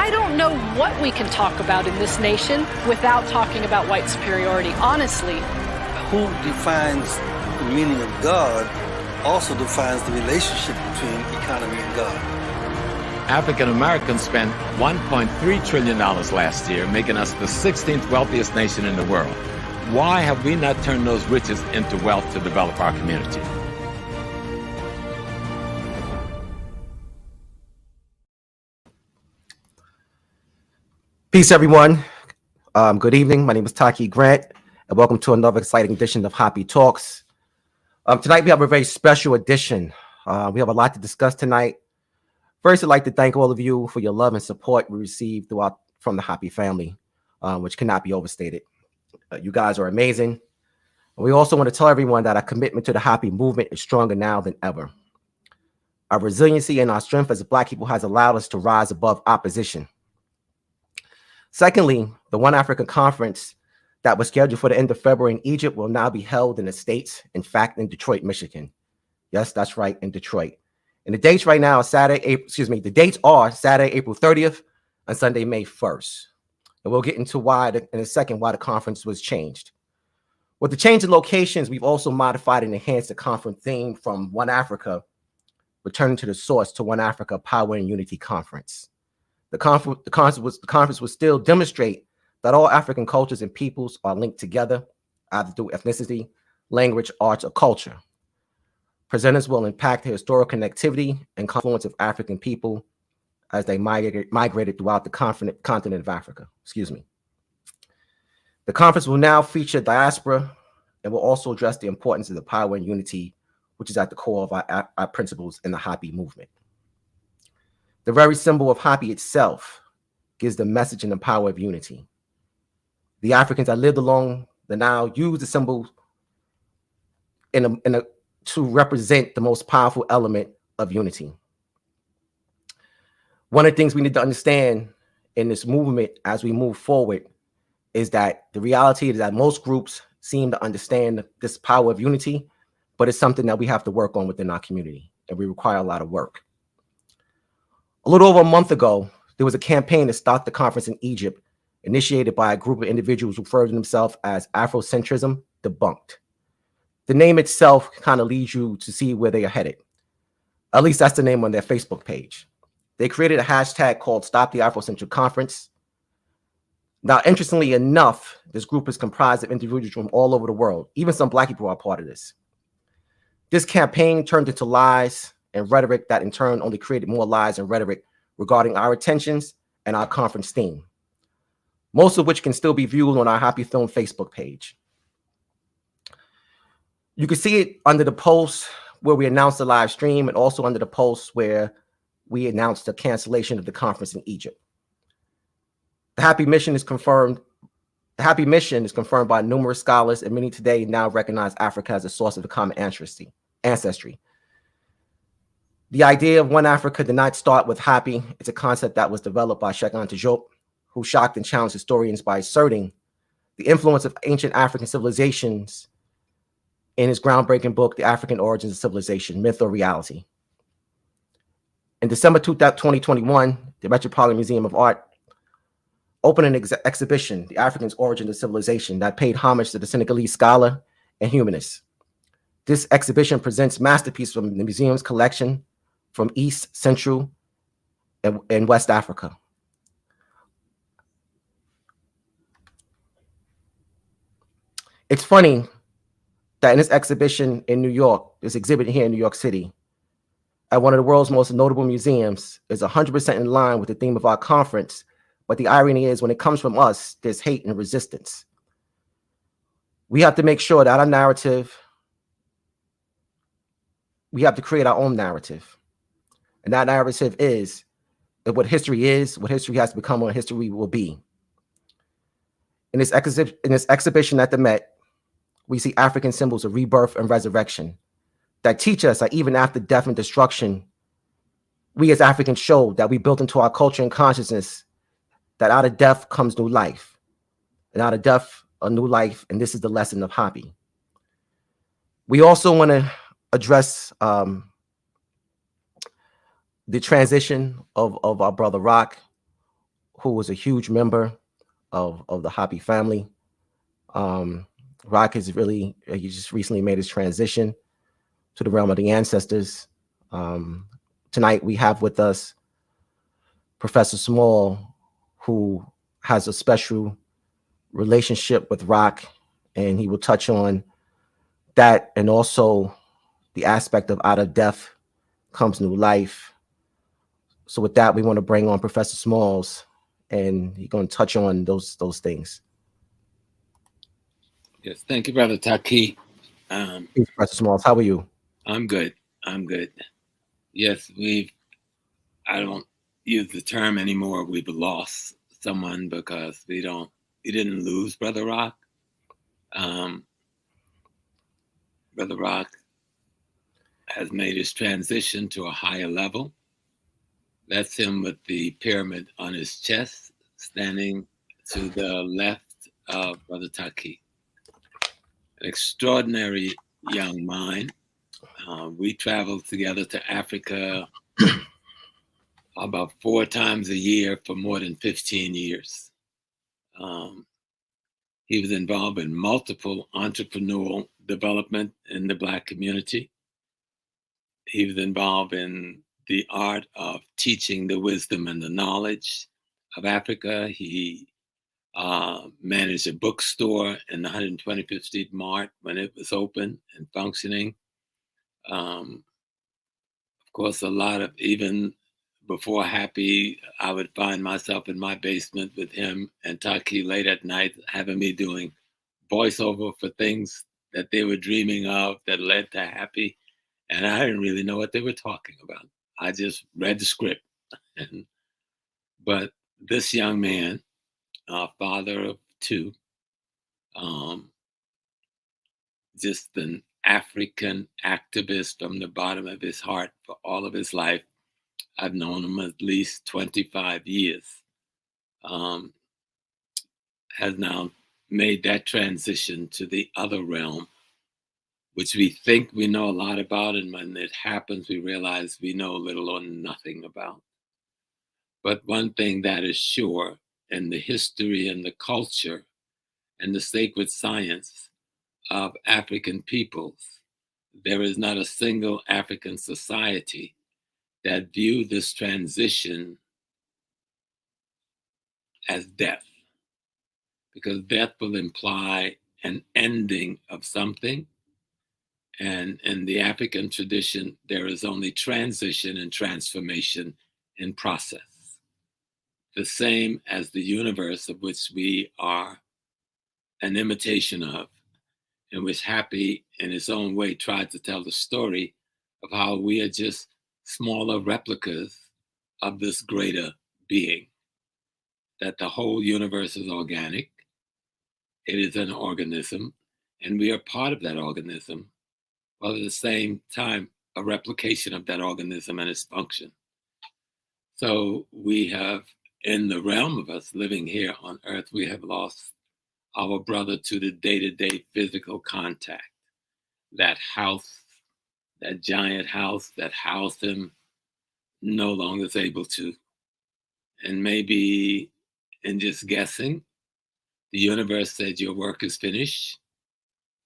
I don't know what we can talk about in this nation without talking about white superiority, honestly. Who defines the meaning of God also defines the relationship between economy and God. African Americans spent $1.3 trillion last year, making us the 16th wealthiest nation in the world. Why have we not turned those riches into wealth to develop our community? Peace, everyone. Good evening. My name is Taki Grant, and welcome to another exciting edition of HAPI Talks. Tonight, we have a very special edition. We have a lot to discuss tonight. First, I'd like to thank all of you for your love and support we received throughout from the HAPI family, which cannot be overstated. You guys are amazing. And we also want to tell everyone that our commitment to the HAPI movement is stronger now than ever. Our resiliency and our strength as Black people has allowed us to rise above opposition. Secondly, the One Africa Conference that was scheduled for the end of February in Egypt will now be held in the States, in fact, in Detroit, Michigan. Yes, that's right, in Detroit. And the dates right now are the dates are Saturday, April 30th and Sunday, May 1st. And we'll get into in a second why the conference was changed. With the change in locations, we've also modified and enhanced the conference theme from One Africa, returning to the source, to One Africa Power and Unity Conference. The conference will still demonstrate that all African cultures and peoples are linked together, either through ethnicity, language, arts, or culture. Presenters will impact the historical connectivity and confluence of African people as they migrated throughout the continent of Africa. The conference will now feature diaspora and will also address the importance of the power and unity, which is at the core of our principles in the HAPI movement. The very symbol of HAPI itself gives the message and the power of unity. The Africans that lived along the Nile used the symbol to represent the most powerful element of unity. One of the things we need to understand in this movement as we move forward is that the reality is that most groups seem to understand this power of unity, but it's something that we have to work on within our community, and we require a lot of work. A little over a month ago, there was a campaign to start the conference in Egypt, initiated by a group of individuals who refer to themselves as Afrocentrism Debunked. The name itself kind of leads you to see where they are headed. At least that's the name on their Facebook page. They created a hashtag called Stop the Afrocentric Conference. Now, interestingly enough, this group is comprised of individuals from all over the world. Even some Black people are part of this. This campaign turned into lies and rhetoric that in turn only created more lies and rhetoric regarding our intentions and our conference theme, most of which can still be viewed on our HAPI Film Facebook page. You can see it under the post where we announced the live stream, and also under the post where we announced the cancellation of the conference in Egypt. The HAPI mission is confirmed. The HAPI mission is confirmed by numerous scholars, and many today now recognize Africa as a source of the common ancestry. The idea of One Africa did not start with HAPI. It's a concept that was developed by Cheikh Anta Diop, who shocked and challenged historians by asserting the influence of ancient African civilizations in his groundbreaking book, The African Origins of Civilization, Myth or Reality. In December 2021, the Metropolitan Museum of Art opened an exhibition, The African Origins of Civilization, that paid homage to the Senegalese scholar and humanist. This exhibition presents masterpieces from the museum's collection from East, Central, and West Africa. It's funny that in this exhibition in New York, this exhibit here in New York City, at one of the world's most notable museums, is 100% in line with the theme of our conference. But the irony is, when it comes from us, there's hate and resistance. We have to make sure that our narrative, we have to create our own narrative. And that narrative is what history is, what history has become, what history will be. In this exhibition at the Met, we see African symbols of rebirth and resurrection that teach us that even after death and destruction, we as Africans show that we built into our culture and consciousness that out of death comes new life, and out of death, a new life, and this is the lesson of HAPI. We also want to address the transition of our brother Rock, who was a huge member of the HAPI family. Rock is really, he just recently made his transition to the realm of the ancestors. Tonight we have with us Professor Small, who has a special relationship with Rock, and he will touch on that, and also the aspect of out of death comes new life. So with that, we want to bring on Professor Smalls, and he's going to touch on those things. Yes, thank you, Brother Taki. Hey, Professor Smalls, how are you? I'm good. I'm good. Yes, I don't use the term anymore, we've lost someone, because we didn't lose Brother Rock. Brother Rock has made his transition to a higher level. That's him with the pyramid on his chest, standing to the left of Brother Taki. An extraordinary young mind. We traveled together to Africa about 4 times a year for more than 15 years. He was involved in multiple entrepreneurial development in the Black community. He was involved in the art of teaching the wisdom and the knowledge of Africa. He managed a bookstore in the 125th Street Mart when it was open and functioning. Of course, a lot of, even before HAPI, I would find myself in my basement with him and Taki late at night, having me doing voiceover for things that they were dreaming of that led to HAPI. And I didn't really know what they were talking about. I just read the script. But this young man, father of 2, just an African activist from the bottom of his heart for all of his life. I've known him at least 25 years. Has now made that transition to the other realm, which we think we know a lot about, and when it happens, we realize we know little or nothing about. But one thing that is sure, in the history and the culture and the sacred science of African peoples, there is not a single African society that view this transition as death, because death will imply an ending of something. And in the African tradition, there is only transition and transformation in process. The same as the universe, of which we are an imitation of, in which HAPI, in its own way, tried to tell the story of how we are just smaller replicas of this greater being, that the whole universe is organic, it is an organism, and we are part of that organism, while at the same time, a replication of that organism and its function. So we have, in the realm of us living here on Earth, we have lost our brother to the day-to-day physical contact. That house, that giant house that housed him, no longer is able to. And maybe, in just guessing, the universe said, your work is finished.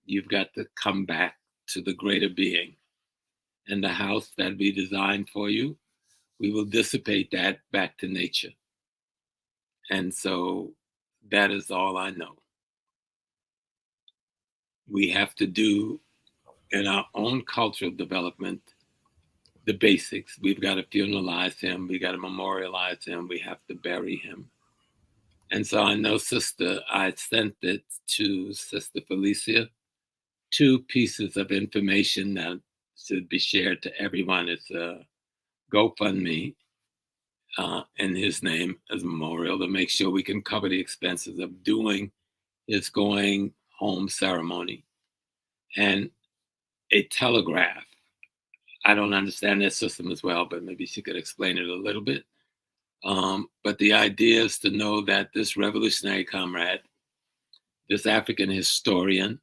You've got to come back to the greater being. And the house that we designed for you, we will dissipate that back to nature. And so that is all I know. We have to do, in our own cultural development, the basics. We've got to funeralize him. We got to memorialize him. We have to bury him. And so I know, Sister, I sent it to Sister Felicia, 2 pieces of information that should be shared to everyone. It's a GoFundMe in his name as a memorial to make sure we can cover the expenses of doing his going home ceremony. And a telegraph. I don't understand that system as well, but maybe she could explain it a little bit. But the idea is to know that this revolutionary comrade, this African historian,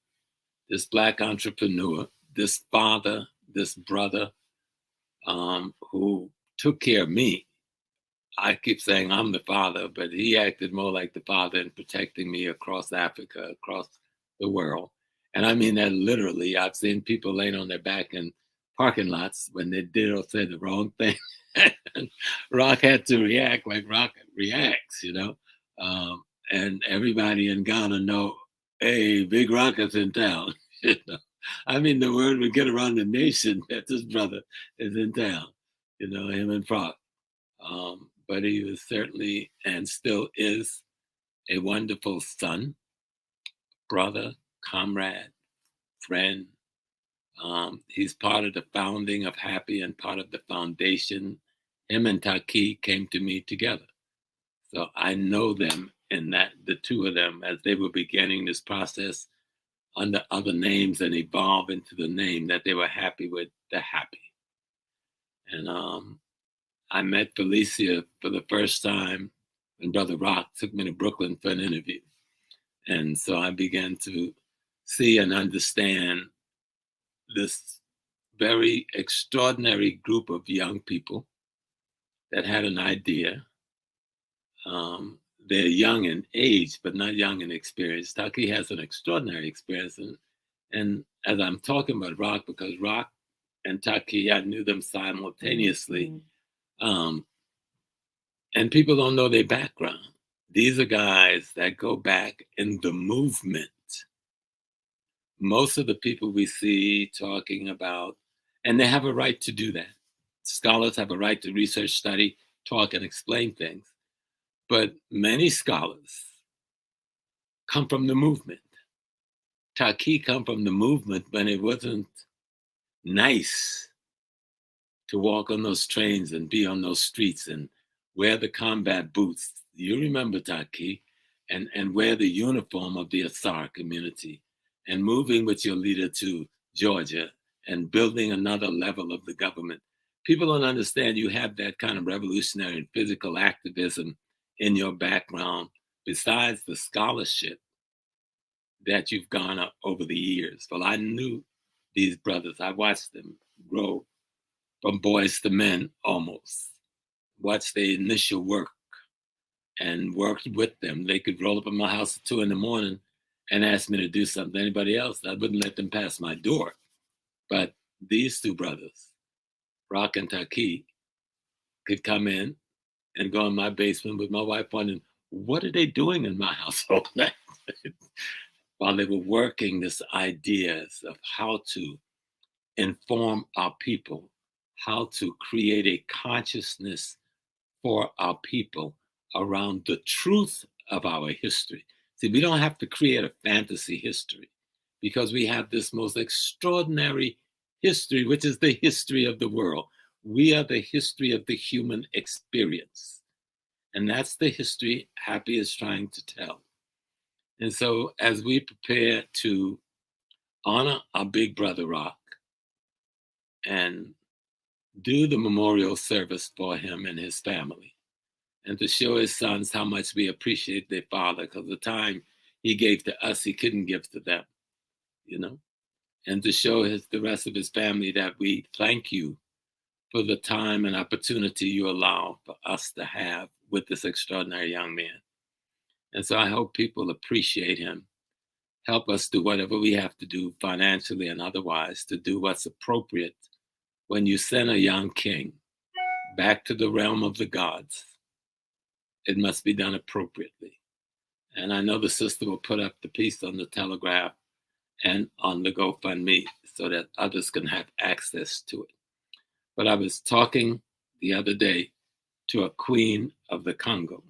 this Black entrepreneur, this father, this brother, who took care of me I keep saying I'm the father, but he acted more like the father in protecting me across Africa, across the world. And I mean that literally. I've seen people laying on their back in parking lots when they did or said the wrong thing. And Rock had to react like Rock reacts, you know. And everybody in Ghana know, hey, Big Rock is in town. You know? I mean, the word would get around the nation that this brother is in town, you know, him and Prof. But he was certainly and still is a wonderful son, brother, comrade, friend. He's part of the founding of HAPI and part of the foundation. Him and Taki came to me together. So I know them in that, the two of them, as they were beginning this process under other names and evolve into the name that they were happy with, the HAPI. And I met Felicia for the first time when Brother Rock took me to Brooklyn for an interview. And so I began to see and understand this very extraordinary group of young people that had an idea. They're young in age, but not young in experience. Taki has an extraordinary experience. And as I'm talking about Rock, because Rock and Taki, I knew them simultaneously. And people don't know their background. These are guys that go back in the movement. Most of the people we see talking about, and they have a right to do that. Scholars have a right to research, study, talk, and explain things. But many scholars come from the movement. Taki come from the movement when it wasn't nice to walk on those trains and be on those streets and wear the combat boots. You remember Taki, and wear the uniform of the Asar community and moving with your leader to Georgia and building another level of the government. People don't understand you have that kind of revolutionary and physical activism in your background, besides the scholarship that you've gone up over the years. Well, I knew these brothers. I watched them grow from boys to men almost. Watched their initial work and worked with them. They could roll up in my house at 2 a.m. and ask me to do something. Anybody else, I wouldn't let them pass my door. But these two brothers, Rock and Taki, could come in and go in my basement with my wife wondering, what are they doing in my house all night? While they were working this ideas of how to inform our people, how to create a consciousness for our people around the truth of our history. See, we don't have to create a fantasy history because we have this most extraordinary history, which is the history of the world. We are the history of the human experience. And that's the history HAPI is trying to tell. And so as we prepare to honor our big brother Rock and do the memorial service for him and his family, and to show his sons how much we appreciate their father, because the time he gave to us, he couldn't give to them, you know, and to show the rest of his family that we thank you for the time and opportunity you allow for us to have with this extraordinary young man. And so I hope people appreciate him, help us do whatever we have to do financially and otherwise to do what's appropriate when you send a young king back to the realm of the gods. It must be done appropriately. And I know the sister will put up the piece on the Telegraph and on the GoFundMe so that others can have access to it. But I was talking the other day to a queen of the Congo.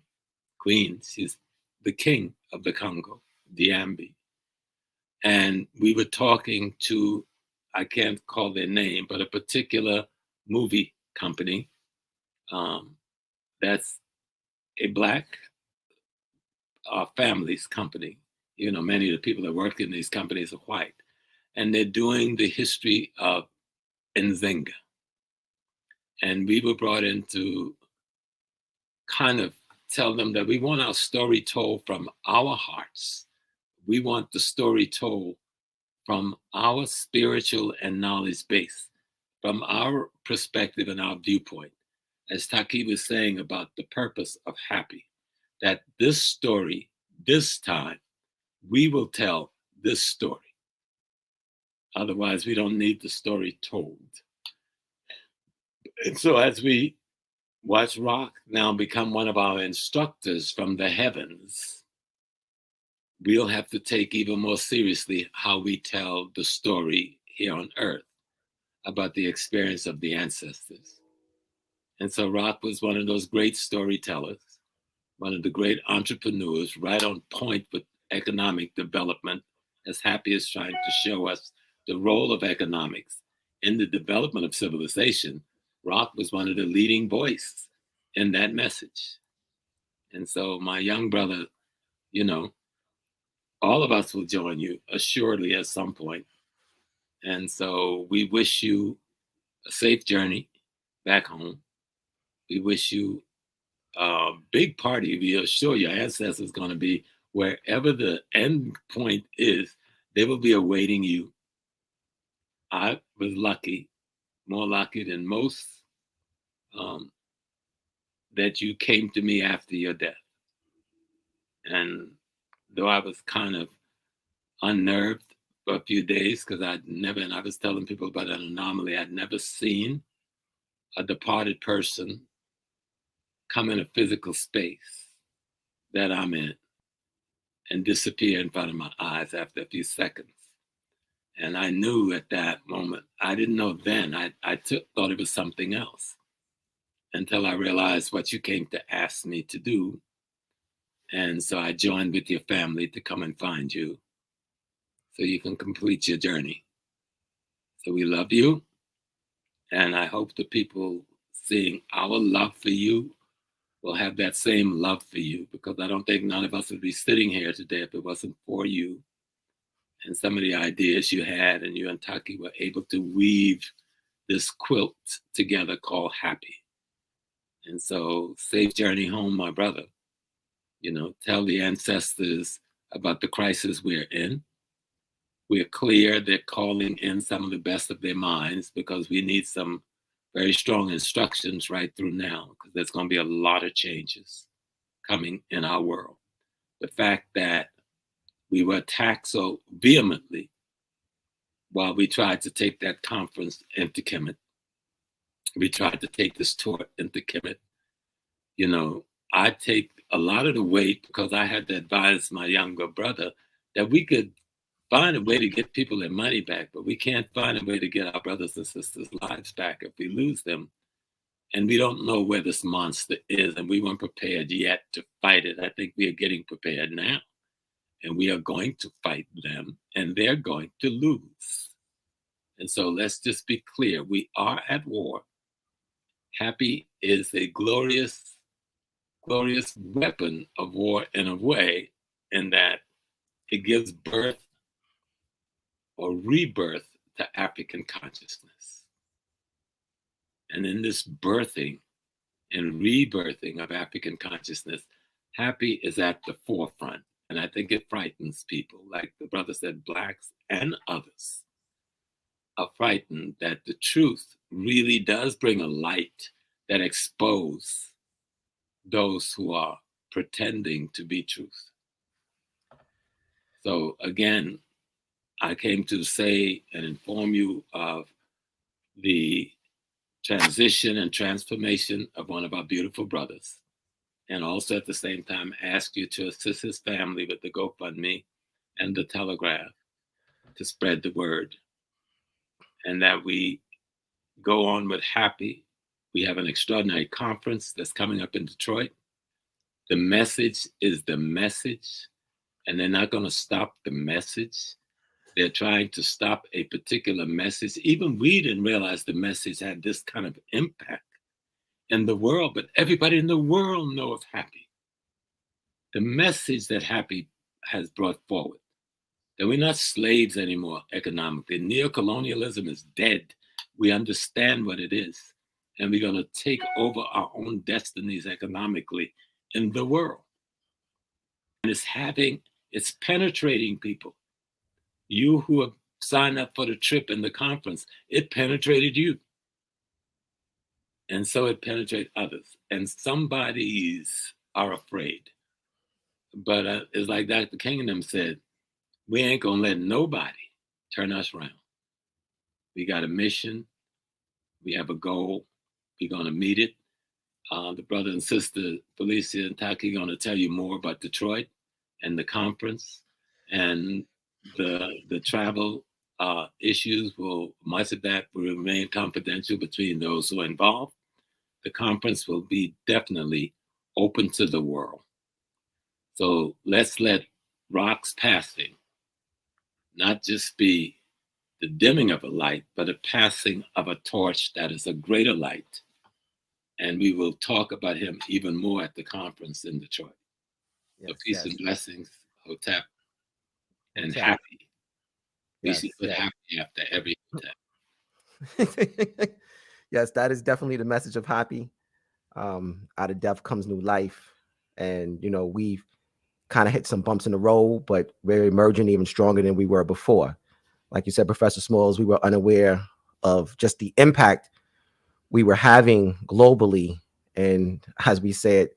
Queen, she's the king of the Congo, Diambi. And we were talking to, I can't call their name, but a particular movie company that's a Black families company. You know, many of the people that work in these companies are white. And they're doing the history of Nzinga. And we were brought in to kind of tell them that we want our story told from our hearts. We want the story told from our spiritual and knowledge base, from our perspective and our viewpoint, as Taki was saying about the purpose of HAPI, that this story, this time, we will tell this story. Otherwise, we don't need the story told. And so as we watch Rock now become one of our instructors from the heavens, we'll have to take even more seriously how we tell the story here on earth about the experience of the ancestors. And so Rock was one of those great storytellers, one of the great entrepreneurs, right on point with economic development, as HAPI is trying to show us the role of economics in the development of civilization. Rock was one of the leading voices in that message. And so my young brother, you know, all of us will join you assuredly at some point. And so we wish you a safe journey back home. We wish you a big party. We are sure your ancestors going to be wherever the end point is, they will be awaiting you. I was lucky, more lucky than most, that you came to me after your death. And though I was kind of unnerved for a few days, because and I was telling people about an anomaly, I'd never seen a departed person come in a physical space that I'm in and disappear in front of my eyes after a few seconds. And I knew at that moment, I didn't know then, I thought it was something else until I realized what you came to ask me to do. And so I joined with your family to come and find you so you can complete your journey. So we love you. And I hope the people seeing our love for you will have that same love for you, because I don't think none of us would be sitting here today if it wasn't for you and some of the ideas you had, and you and Taki were able to weave this quilt together called HAPI. And so safe journey home, my brother. You know, tell the ancestors about the crisis we're in. We're clear they're calling in some of the best of their minds, because we need some very strong instructions right through now, because there's going to be a lot of changes coming in our world. The fact that we were attacked so vehemently while we tried to take that conference into Kemet, we tried to take this tour into Kemet. You know, I take a lot of the weight, because I had to advise my younger brother that we could find a way to get people their money back, but we can't find a way to get our brothers and sisters' lives back if we lose them. And we don't know where this monster is, and we weren't prepared yet to fight it. I think we are getting prepared now, and we are going to fight them, and they're going to lose. And so let's just be clear. We are at war. HAPI is a glorious, glorious weapon of war in a way, in that it gives birth or rebirth to African consciousness. And in this birthing and rebirthing of African consciousness, HAPI is at the forefront. And I think it frightens people, like the brother said, Blacks and others are frightened that the truth really does bring a light that exposes those who are pretending to be truth. So again, I came to say and inform you of the transition and transformation of one of our beautiful brothers, and also at the same time ask you to assist his family with the GoFundMe and the Telegraph to spread the word, and that we go on with HAPI. We have an extraordinary conference that's coming up in Detroit. The message is the message, and they're not going to stop the message. They're trying to stop a particular message. Even we didn't realize the message had this kind of impact in the world, but everybody in the world knows of HAPI. The message that HAPI has brought forward, that we're not slaves anymore economically. Neocolonialism is dead. We understand what it is, and we're going to take over our own destinies economically in the world. And it's penetrating people. You who have signed up for the trip and the conference, it penetrated you. And so it penetrates others. And some bodies are afraid. But it's like Dr. King and them said, we ain't going to let nobody turn us around. We got a mission. We have a goal. We're going to meet it. The brother and sister, Felicia and Taki, are going to tell you more about Detroit and the conference and the travel issues. Much of that will remain confidential between those who are involved. The conference will be definitely open to the world. So let's let Rock's passing not just be the dimming of a light, but a passing of a torch that is a greater light. And we will talk about him even more at the conference in Detroit. Yes, So peace and blessings, Hotep, and Hotep. HAPI. We should put HAPI after every Hotep. Yes, that is definitely the message of HAPI. Out of death comes new life. And, you know, we've kind of hit some bumps in the road, but we're emerging even stronger than we were before. Like you said, Professor Smalls, we were unaware of just the impact we were having globally. And as we said,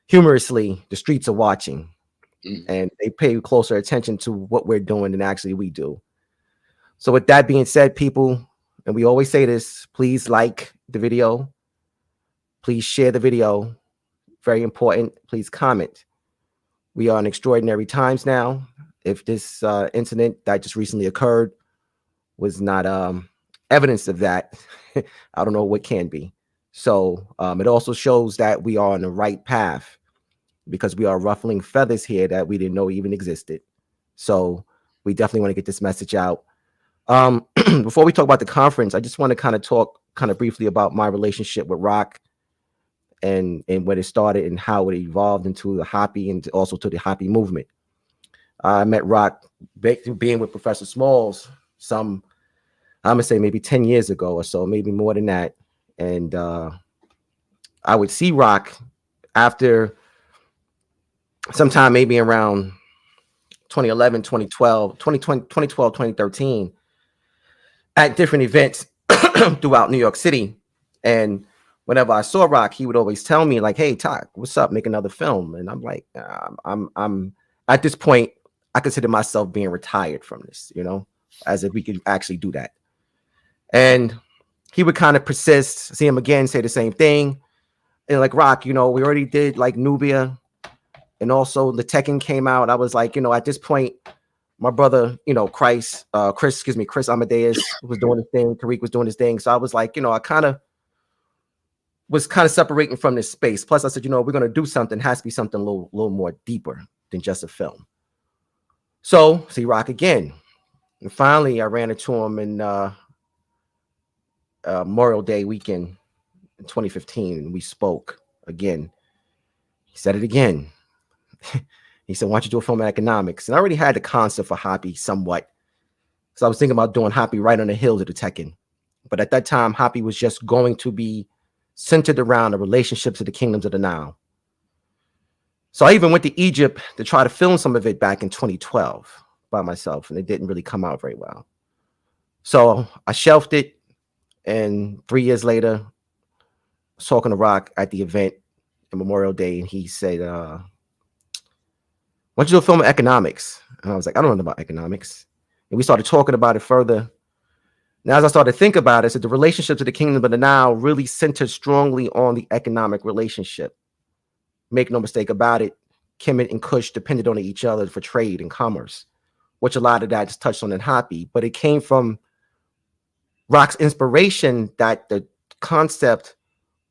humorously, the streets are watching. And they pay closer attention to what we're doing than actually we do. So with that being said, people, and we always say this, please like the video. Please share the video. Very important. Please comment. We are in extraordinary times now. If this incident that just recently occurred was not evidence of that, I don't know what can be. So it also shows that we are on the right path, because we are ruffling feathers here that we didn't know even existed. So we definitely want to get this message out. Before we talk about the conference, I just want to talk briefly about my relationship with Rock and when it started and how it evolved into the HAPI and also to the HAPI movement. I met Rock through being with Professor Smalls I'm gonna say maybe 10 years ago or so, maybe more than that. And I would see Rock after sometime maybe around 2011, 2012, 2013 at different events throughout New York City. And whenever I saw Rock, he would always tell me like, "Hey, Todd, what's up? Make another film." And I'm like, I'm at this point, I consider myself being retired from this, you know, as if we could actually do that. And he would kind of persist, see him again, say the same thing. And like, Rock, you know, we already did like Nubia, and also the Tekken came out. I was like, you know, at this point, my brother, you know, Chris Amadeus was doing his thing. Tariq was doing his thing. So I was like, you know, I was separating from this space. Plus I said, you know, we're going to do something. It has to be something a little more deeper than just a film. So see Rock again. And finally I ran into him in Memorial Day weekend in 2015. And we spoke again. He said it again. He said, "Why don't you do a film in economics?" And I already had the concept for HAPI somewhat. So I was thinking about doing HAPI right on the heels of the Tekken. But at that time, HAPI was just going to be centered around the relationships of the kingdoms of the Nile. So I even went to Egypt to try to film some of it back in 2012 by myself, and it didn't really come out very well. So I shelved it, and 3 years later, I was talking to Rock at the event on Memorial Day, and he said, "Why don't you do a film of economics?" And I was like, "I don't know about economics." And we started talking about it further. Now, as I started to think about it, I said the relationships of the kingdom of the Nile really centered strongly on the economic relationship. Make no mistake about it, Kemet and Kush depended on each other for trade and commerce, which a lot of that is touched on in HAPI. But it came from Rock's inspiration that the concept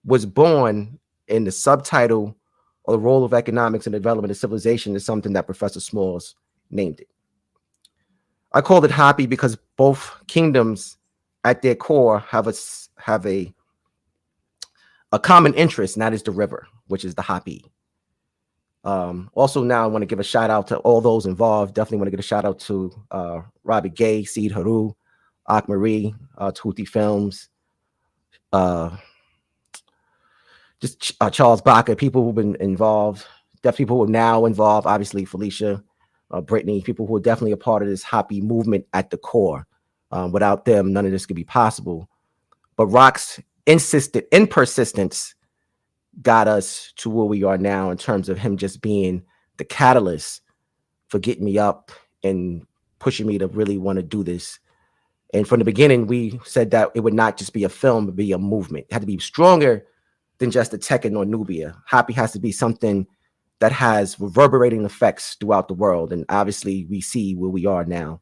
was born in the subtitle or the role of economics in the development of civilization is something that Professor Smalls named it. I called it HAPI because both kingdoms at their core have a common interest, and that is the river, which is the HAPI. Also, now I want to give a shout out to all those involved. Definitely want to give a shout out to Robert Gay, Seed Haru, Ak Marie, Tuti Films, Charles Baca, people who've been involved, definitely people who are now involved, obviously Felicia, Brittany, people who are definitely a part of this HAPI movement at the core. Without them, none of this could be possible. But Rock's persistence got us to where we are now, in terms of him just being the catalyst for getting me up and pushing me to really want to do this. And from the beginning, we said that it would not just be a film, but be a movement. It had to be stronger than just the Tekken or Nubia. HAPI has to be something that has reverberating effects throughout the world. And obviously, we see where we are now.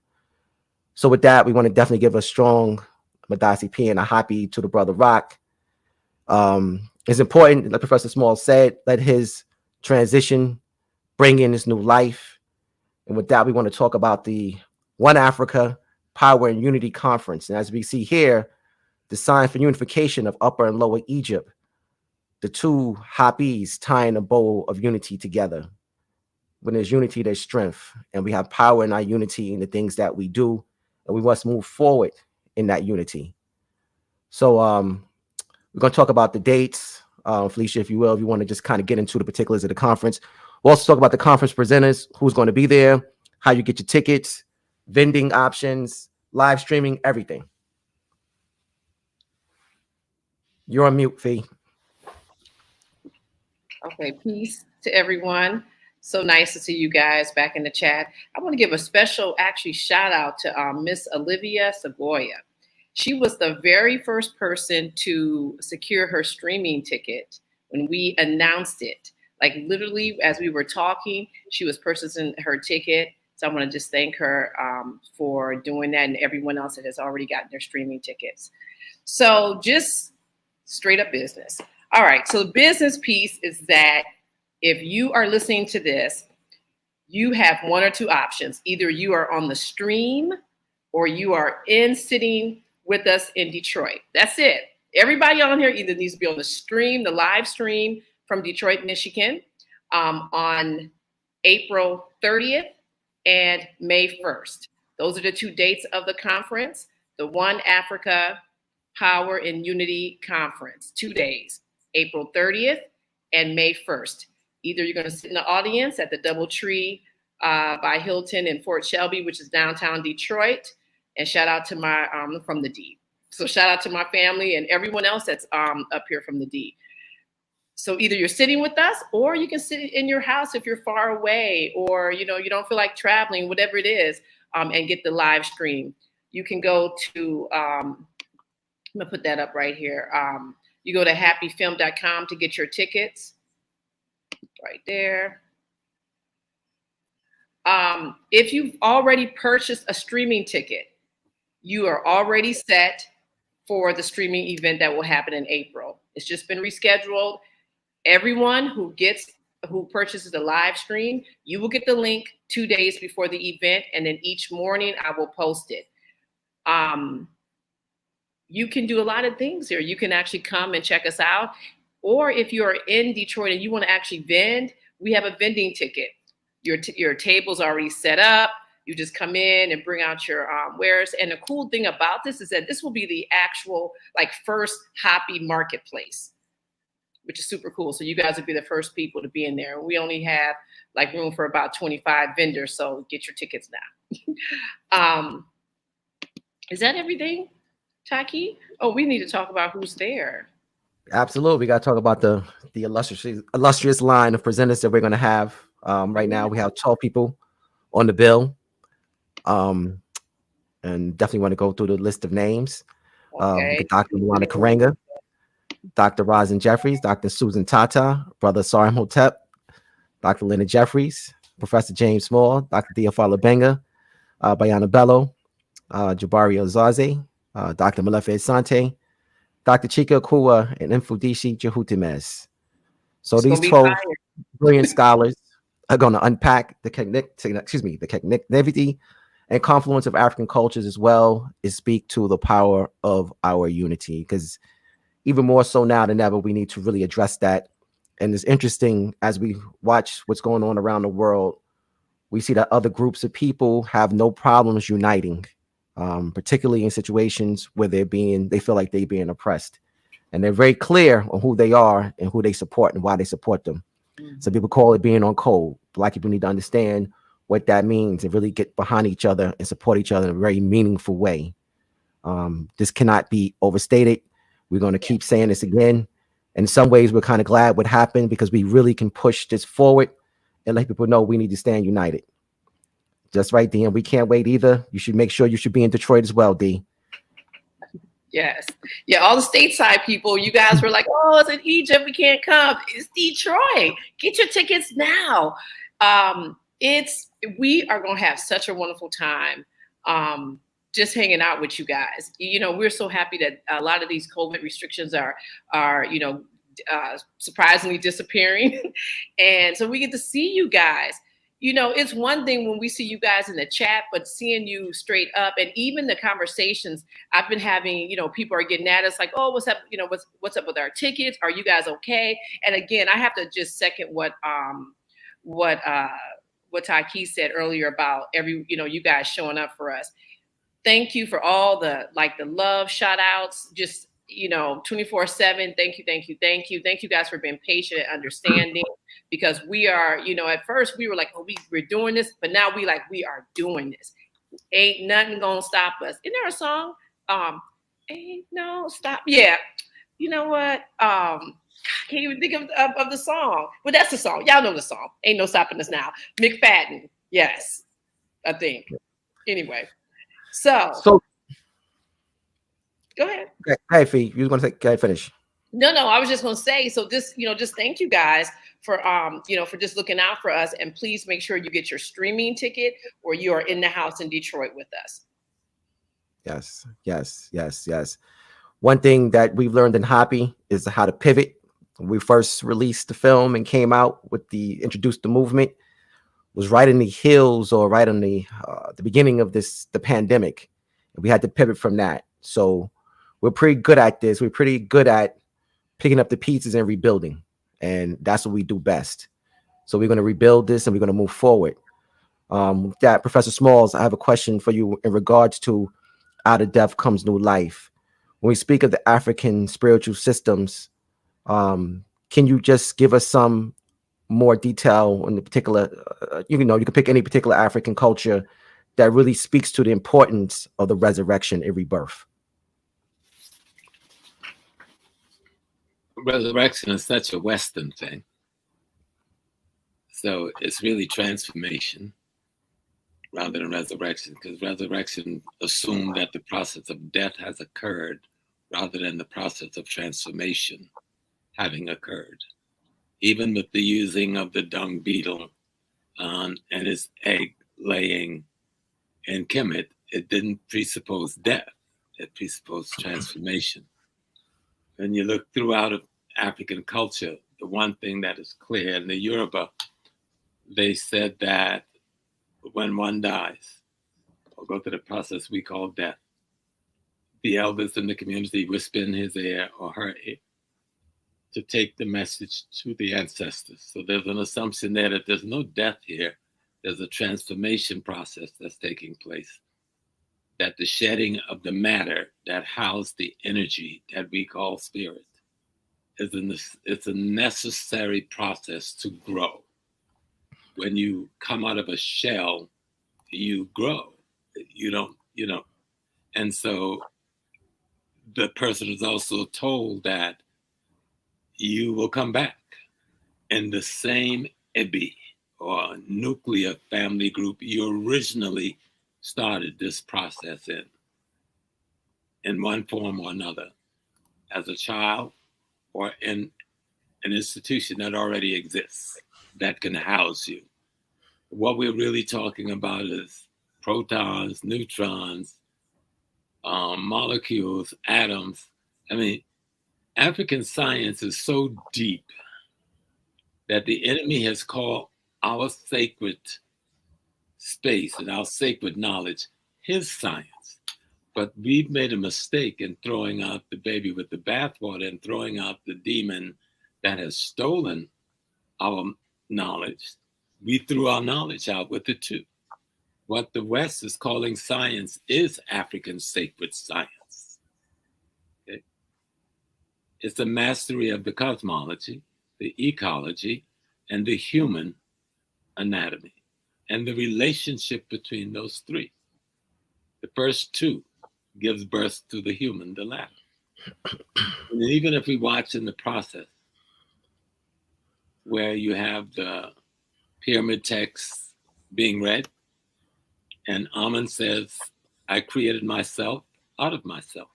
So with that, we want to definitely give a strong Madasi P and a HAPI to the brother Rock. It's important, like Professor Small said, let his transition bring in this new life. And with that, we want to talk about the One Africa Power and Unity Conference. And as we see here, the sign for unification of Upper and Lower Egypt, the two HAPIs tying a bow of unity together. When there's unity, there's strength. And we have power in our unity in the things that we do. And we must move forward in that unity. So we're going to talk about the dates. Felicia, if you will, if you want to just kind of get into the particulars of the conference. We'll also talk about the conference presenters, who's going to be there, how you get your tickets, vending options, live streaming, everything. You're on mute, Fee. Okay, peace to everyone. So nice to see you guys back in the chat. I want to give a special shout out to Miss Olivia Segoya. She was the very first person to secure her streaming ticket when we announced it. Like literally as we were talking, she was purchasing her ticket. So I want to just thank her for doing that, and everyone else that has already gotten their streaming tickets. So just straight up business. All right, so the business piece is that if you are listening to this, you have one or two options. Either you are on the stream or you are sitting with us in Detroit. That's it. Everybody on here either needs to be on the stream, the live stream from Detroit, Michigan, on April 30th and May 1st. Those are the two dates of the conference, the One Africa Power and Unity Conference, 2 days, April 30th and May 1st. Either you're going to sit in the audience at the DoubleTree by Hilton in Fort Shelby, which is downtown Detroit. And shout out to my, from the D. So shout out to my family and everyone else that's up here from the D. So either you're sitting with us or you can sit in your house if you're far away, or, you know, you don't feel like traveling, whatever it is, and get the live stream. You can go to, I'm gonna put that up right here. You go to hapifilm.com to get your tickets right there. If you've already purchased a streaming ticket, you are already set for the streaming event that will happen in April. It's just been rescheduled. Everyone who purchases the live stream, you will get the link 2 days before the event, and then each morning I will post it. You can do a lot of things here. You can actually come and check us out. Or if you're in Detroit and you want to actually vend, we have a vending ticket. Your table's already set up. You just come in and bring out your wares. And the cool thing about this is that this will be the actual first HAPI marketplace, which is super cool. So you guys will be the first people to be in there. We only have room for about 25 vendors. So get your tickets now. Is that everything, Taki? Oh, we need to talk about who's there. Absolutely. We got to talk about the illustrious line of presenters that we're going to have. Right now, we have 12 people on the bill. And definitely want to go through the list of names. Okay. Dr. Luana Karenga, Dr. Rosin Jeffries, Dr. Susan Tata, Brother Sarim Hotep, Dr. Leonard Jeffries, Professor James Small, Dr. Theophila Benga, Bayana Bello, Jabari Ozaze, Dr. Malefe Sante, Dr. Chika Kua, and Infudishi Jehutimez. So these 12 brilliant scholars are going to unpack the connectivity and confluence of African cultures, as well as speak to the power of our unity. Because even more so now than ever, we need to really address that. And it's interesting as we watch what's going on around the world, we see that other groups of people have no problems uniting, particularly in situations where they feel like they're being oppressed. And they're very clear on who they are and who they support and why they support them. Mm-hmm. Some people call it being on code. Black people need to understand what that means and really get behind each other and support each other in a very meaningful way. This cannot be overstated. We're going to keep saying this again. In some ways, we're kind of glad what happened because we really can push this forward and let people know we need to stand united. Just right, D. And we can't wait either. You should make sure you should be in Detroit as well, D. Yes. Yeah, all the stateside people, you guys were like, oh, it's in Egypt, we can't come. It's Detroit. Get your tickets now. We are going to have such a wonderful time just hanging out with you guys. You know, we're so happy that a lot of these COVID restrictions are surprisingly disappearing. And so we get to see you guys. You know, it's one thing when we see you guys in the chat, but seeing you straight up and even the conversations I've been having, you know, people are getting at us like, oh, what's up? You know, what's up with our tickets? Are you guys okay? And again, I have to just second what Taki said earlier about you guys showing up for us. Thank you for all the love shout outs, just, 24/7. Thank you. Thank you guys for being patient and understanding, because we are, at first we were like, oh, we're doing this, but now we are doing this. Ain't nothing gonna stop us. Isn't there a song? Ain't no stop. Yeah. You know what? Can't even think of the song. Well, that's the song. Y'all know the song. Ain't no stopping us now. McFadden. Yes, I think. Anyway, so go ahead. Hey, Fee, you was going to say, go ahead, finish. No, I was just going to say, so just thank you guys for, for just looking out for us. And please make sure you get your streaming ticket or you are in the house in Detroit with us. Yes. One thing that we've learned in HAPI is how to pivot. When we first released the film and came out introduced the movement, was right in the heels or right on the beginning of the pandemic. And we had to pivot from that. So we're pretty good at this. We're pretty good at picking up the pieces and rebuilding. And that's what we do best. So we're going to rebuild this and we're going to move forward. That Professor Smalls, I have a question for you in regards to out of death comes new life. When we speak of the African spiritual systems, can you just give us some more detail on the particular, you can pick any particular African culture that really speaks to the importance of the resurrection and rebirth? Resurrection is such a Western thing. So it's really transformation rather than resurrection, because resurrection assumed that the process of death has occurred rather than the process of transformation having occurred. Even with the using of the dung beetle and its egg laying in Kemet, it didn't presuppose death. It presupposed transformation. When you look throughout African culture, the one thing that is clear in the Yoruba, they said that when one dies or go through the process we call death, the elders in the community whisper in his ear or her ear to take the message to the ancestors. So there's an assumption there that there's no death here. There's a transformation process that's taking place. That the shedding of the matter that housed the energy that we call spirit it's a necessary process to grow. When you come out of a shell, you grow. You don't. And so the person is also told that you will come back in the same Ebi or nuclear family group you originally started this process in one form or another, as a child or in an institution that already exists that can house you. What we're really talking about is protons, neutrons, molecules, atoms. I mean, African science is so deep that the enemy has called our sacred space and our sacred knowledge his science. But we've made a mistake in throwing out the baby with the bathwater and throwing out the demon that has stolen our knowledge. We threw our knowledge out with it too. What the West is calling science is African sacred science. Okay? It's the mastery of the cosmology, the ecology, and the human anatomy, and the relationship between those three. The first two gives birth to the human, the latter. And even if we watch in the process where you have the pyramid text being read, and Amun says, I created myself out of myself.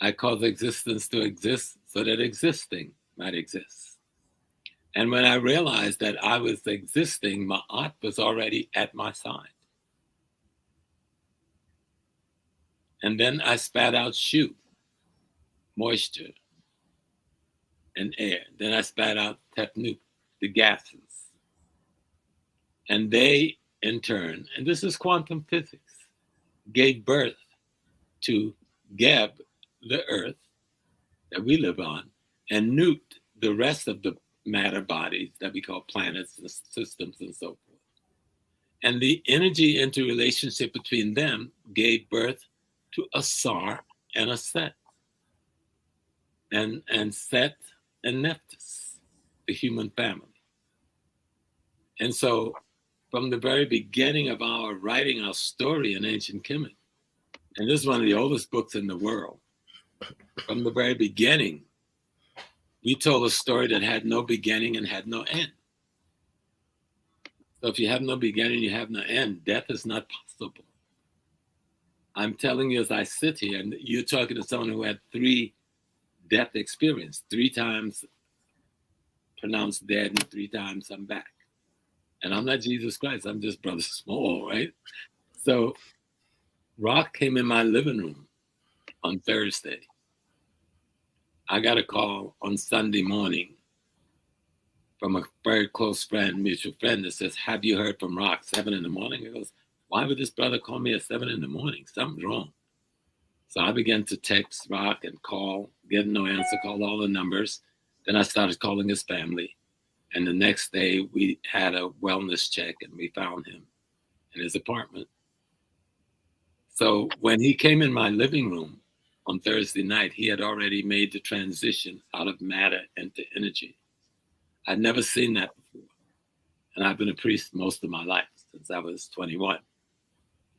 I cause existence to exist so that existing might exist. And when I realized that I was existing, Ma'at was already at my side. And then I spat out Shu, moisture and air. Then I spat out Tepnut, the gases. And they, in turn, and this is quantum physics, gave birth to Geb, the earth that we live on, and Nut, the rest of the matter bodies that we call planets and systems and so forth. And the energy interrelationship between them gave birth to Asar and a Set, and Set and Nephthys, the human family. And so from the very beginning of our writing our story in ancient Kemet, and this is one of the oldest books in the world, from the very beginning, we told a story that had no beginning and had no end. So if you have no beginning, you have no end. Death is not possible. I'm telling you as I sit here, and you're talking to someone who had 3 death experience, 3 times pronounced dead and 3 times I'm back. And I'm not Jesus Christ, I'm just Brother Small, right? So Rock came in my living room on Thursday. I got a call on Sunday morning from a very close friend, mutual friend, that says, have you heard from Rock? 7 in the morning. He goes, why would this brother call me at 7 in the morning? Something's wrong. So I began to text Rock and call, get no answer, call all the numbers. Then I started calling his family. And the next day we had a wellness check and we found him in his apartment. So when he came in my living room on Thursday night, he had already made the transition out of matter into energy. I'd never seen that before. And I've been a priest most of my life, since I was 21.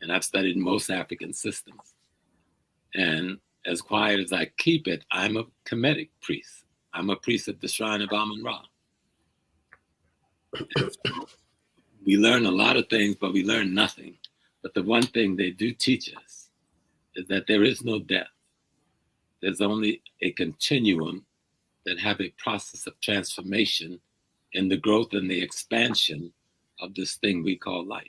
And I've studied most African systems. And as quiet as I keep it, I'm a Kemetic priest. I'm a priest at the shrine of Amun-Ra. We learn a lot of things, but we learn nothing. But the one thing they do teach us is that there is no death. There's only a continuum that have a process of transformation in the growth and the expansion of this thing we call life.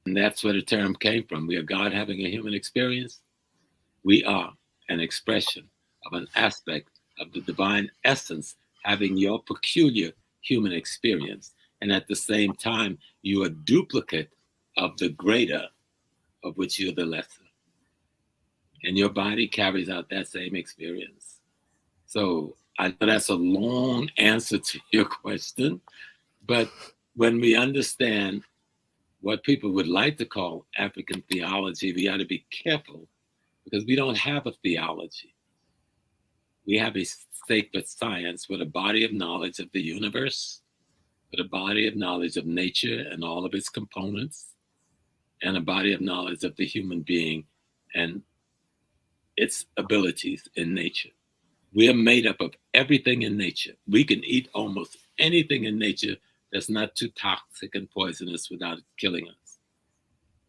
And that's where the term came from. We are God having a human experience. We are an expression of an aspect of the divine essence having your peculiar human experience. And at the same time, you are a duplicate of the greater, of which you're the lesser. And your body carries out that same experience. So I know that's a long answer to your question, but when we understand what people would like to call African theology, we got to be careful, because we don't have a theology. We have a sacred science with a body of knowledge of the universe, with a body of knowledge of nature and all of its components, and a body of knowledge of the human being and its abilities in nature. We are made up of everything in nature. We can eat almost anything in nature that's not too toxic and poisonous without killing us,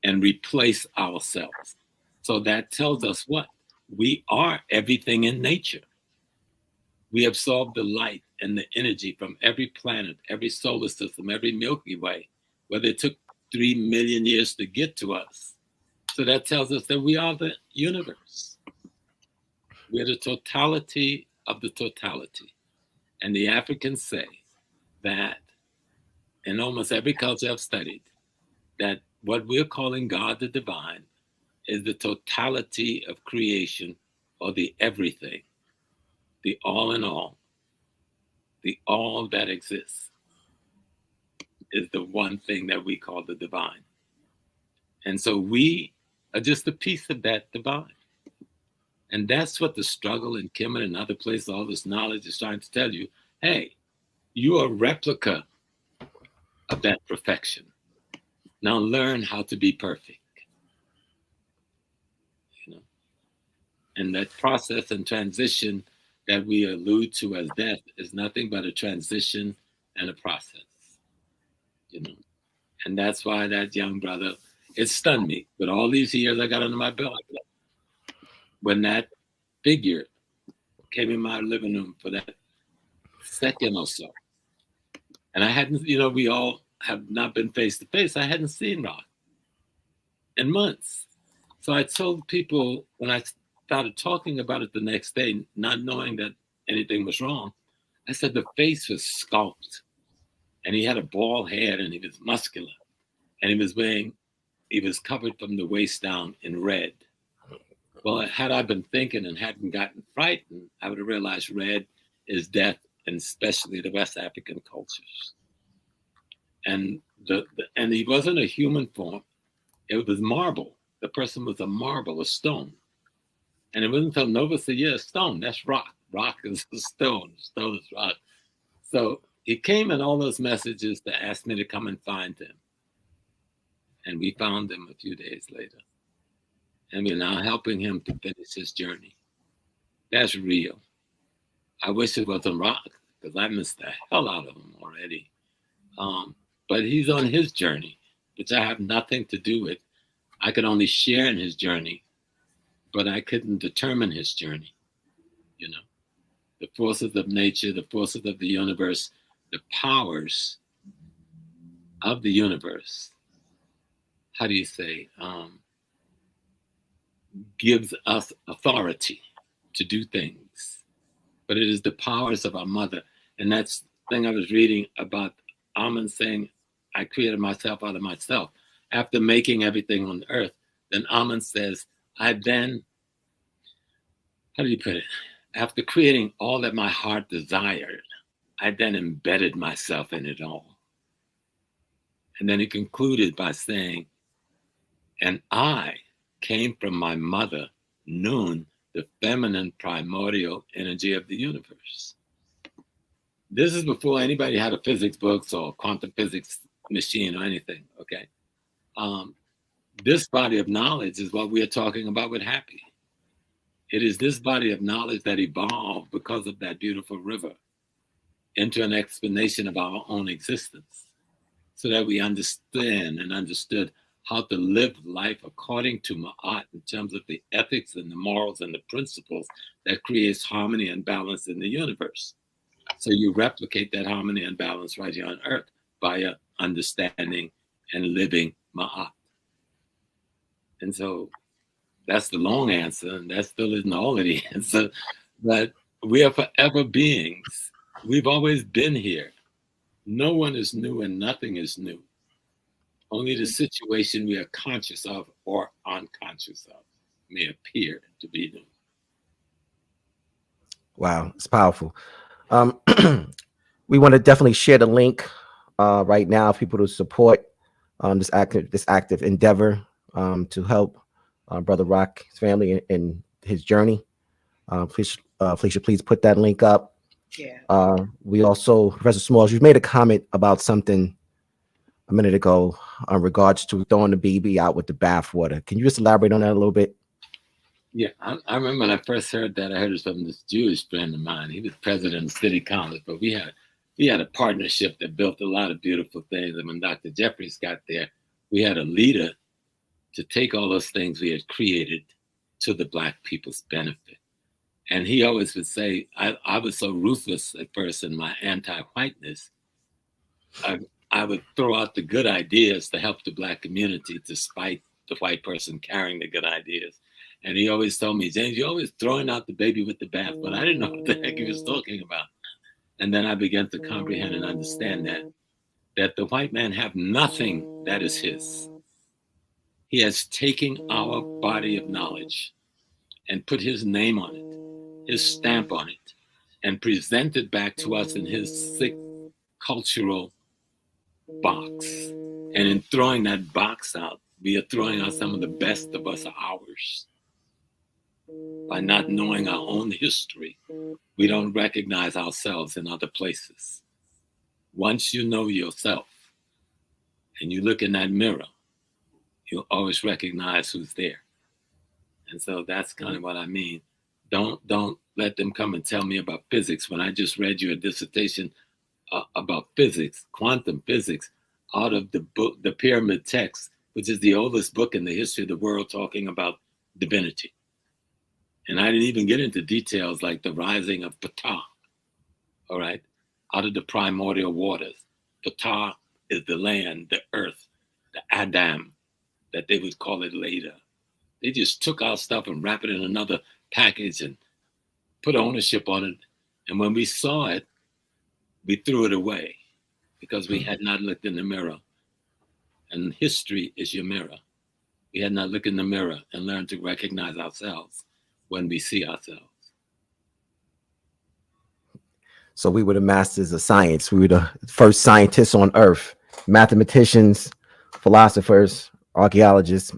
and replace ourselves. So that tells us what? We are everything in nature. We absorb the light and the energy from every planet, every solar system, every Milky Way, whether it took 3 million years to get to us. So that tells us that we are the universe. We're the totality of the totality. And the Africans say that in almost every culture I've studied, that what we're calling God the divine is the totality of creation, or the everything, the all in all, the all that exists is the one thing that we call the divine. And so we are just a piece of that divine. And that's what the struggle in Kemet and other places, all this knowledge is trying to tell you. Hey, you are a replica of that perfection. Now learn how to be perfect. You know, And that process and transition that we allude to as death is nothing but a transition and a process, you know. And that's why that young brother, it stunned me. But all these years I got under my belt, when that figure came in my living room for that second or so, and I hadn't, you know, we all have not been face to face. I hadn't seen Rock in months. So I told people when I started talking about it the next day, not knowing that anything was wrong, I said the face was sculpted and he had a bald head and he was muscular and he was covered from the waist down in red. Well, had I been thinking and hadn't gotten frightened, I would have realized red is death, and especially the West African cultures. And and he wasn't a human form. It was marble. The person was a marble, a stone. And it wasn't until Nova said, yeah, stone, that's rock. Rock is a stone. Stone is rock. So he came in all those messages to ask me to come and find him. And we found him a few days later. And we're now helping him to finish his journey. That's real. I wish it wasn't Rock, because I missed the hell out of him already. But he's on his journey, which I have nothing to do with. I could only share in his journey, but I couldn't determine his journey. You know, the forces of nature, the forces of the universe, the powers of the universe, how do you say, gives us authority to do things. But it is the powers of our mother. And that's the thing I was reading about Amun saying, I created myself out of myself. After making everything on earth, then Amun says, I then, how do you put it? After creating all that my heart desired, I then embedded myself in it all. And then he concluded by saying, and I came from my mother, Nun, the feminine primordial energy of the universe. This is before anybody had a physics books or quantum physics machine or anything, okay? This body of knowledge is what we are talking about with HAPI. It is this body of knowledge that evolved because of that beautiful river into an explanation of our own existence, so that we understand and understood how to live life according to Ma'at in terms of the ethics and the morals and the principles that creates harmony and balance in the universe. So you replicate that harmony and balance right here on earth via understanding and living Ma'at. And so that's the long answer, and that still isn't all of the answer, but we are forever beings. We've always been here. No one is new and nothing is new. Only the situation we are conscious of or unconscious of may appear to be new. Wow, it's powerful. We want to definitely share the link right now for people to support this active endeavor to help Brother Rock's family in his journey. Felicia, please put that link up. Yeah. We also, Professor Smalls, you made a comment about something a minute ago in regards to throwing the baby out with the bathwater. Can you just elaborate on that a little bit? Yeah, I remember when I first heard that, I heard it from this Jewish friend of mine. He was president of City College, but we had a partnership that built a lot of beautiful things. And when Dr. Jeffries got there, we had a leader to take all those things we had created to the Black people's benefit. And he always would say, I was so ruthless at first in my anti-whiteness, I would throw out the good ideas to help the Black community despite the white person carrying the good ideas. And he always told me, James, you're always throwing out the baby with the bath, but I didn't know what the heck he was talking about. And then I began to comprehend and understand that the white man have nothing that is his. He has taken our body of knowledge and put his name on it, his stamp on it, and presented back to us in his thick cultural box. And in throwing that box out, we are throwing out some of the best of us ours. By not knowing our own history, we don't recognize ourselves in other places. Once you know yourself and you look in that mirror, you'll always recognize who's there. And so that's kind of what I mean. Don't let them come and tell me about physics when I just read you a dissertation about physics, quantum physics, out of the book, the Pyramid Text, which is the oldest book in the history of the world talking about divinity. And I didn't even get into details like the rising of Ptah, all right, out of the primordial waters. Ptah is the land, the earth, the Adam, that they would call it later. They just took our stuff and wrapped it in another package and put ownership on it. And when we saw it, we threw it away because we had not looked in the mirror. And history is your mirror. We had not looked in the mirror and learned to recognize ourselves when we see ourselves. So we were the masters of science. We were the first scientists on Earth, mathematicians, philosophers, archaeologists,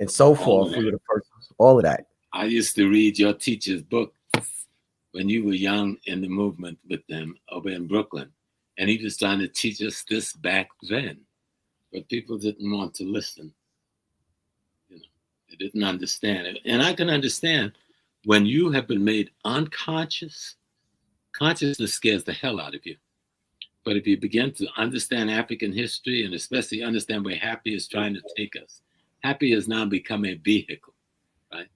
and so forth. We were the first, all of that. I used to read your teacher's book when you were young in the movement with them over in Brooklyn. And he was trying to teach us this back then. But people didn't want to listen. You know, they didn't understand it. And I can understand when you have been made unconscious, consciousness scares the hell out of you. But if you begin to understand African history and especially understand where HAPI is trying to take us, HAPI has now become a vehicle, right?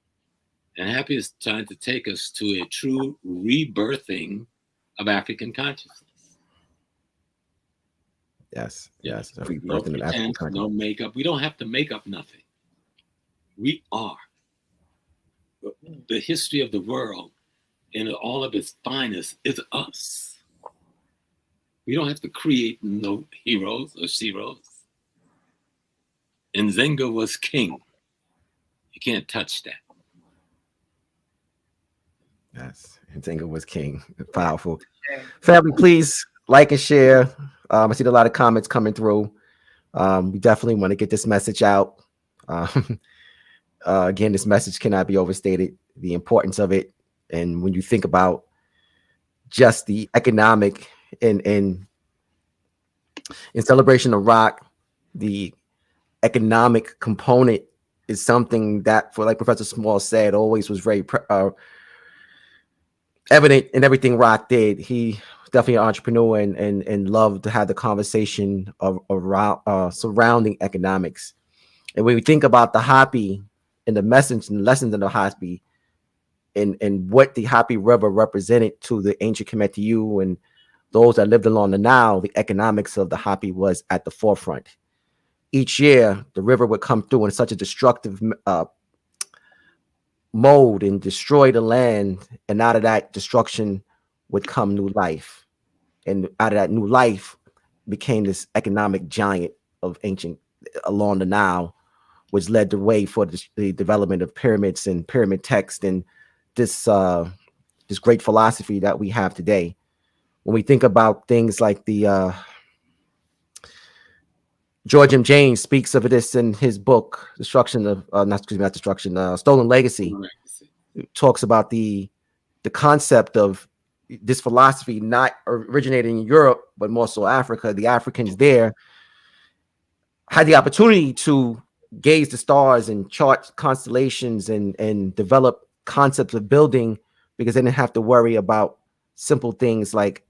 And HAPI is trying to take us to a true rebirthing of African consciousness. Yes, Yeah. yes. No pretense, no makeup. We don't have to make up nothing. We are. The history of the world in all of its finest is us. We don't have to create no heroes or sheroes. Nzenga was king. You can't touch that. Yes, Nzenga was king. Powerful. Family, please like and share. I see a lot of comments coming through. We definitely want to get this message out. Again, this message cannot be overstated, the importance of it. And when you think about just the economic in celebration of rock, the economic component is something that, for like Professor Small said, always was very evident in everything rock did. He was definitely an entrepreneur and loved to have the conversation around surrounding economics. And when we think about the HAPI and the message and lessons in the HAPI and what the HAPI River represented to the ancient Kemetu and those that lived along the Nile, the economics of the HAPI was at the forefront. Each year, the river would come through in such a destructive mode and destroy the land, and out of that destruction would come new life, and out of that new life became this economic giant of ancient along the Nile, which led the way for the development of pyramids and pyramid text and this great philosophy that we have today. When we think about things like the George M. James speaks of this in his book, Stolen Legacy. It talks about the concept of this philosophy not originating in Europe, but more so Africa. The Africans there had the opportunity to gaze the stars and chart constellations and develop concepts of building because they didn't have to worry about simple things like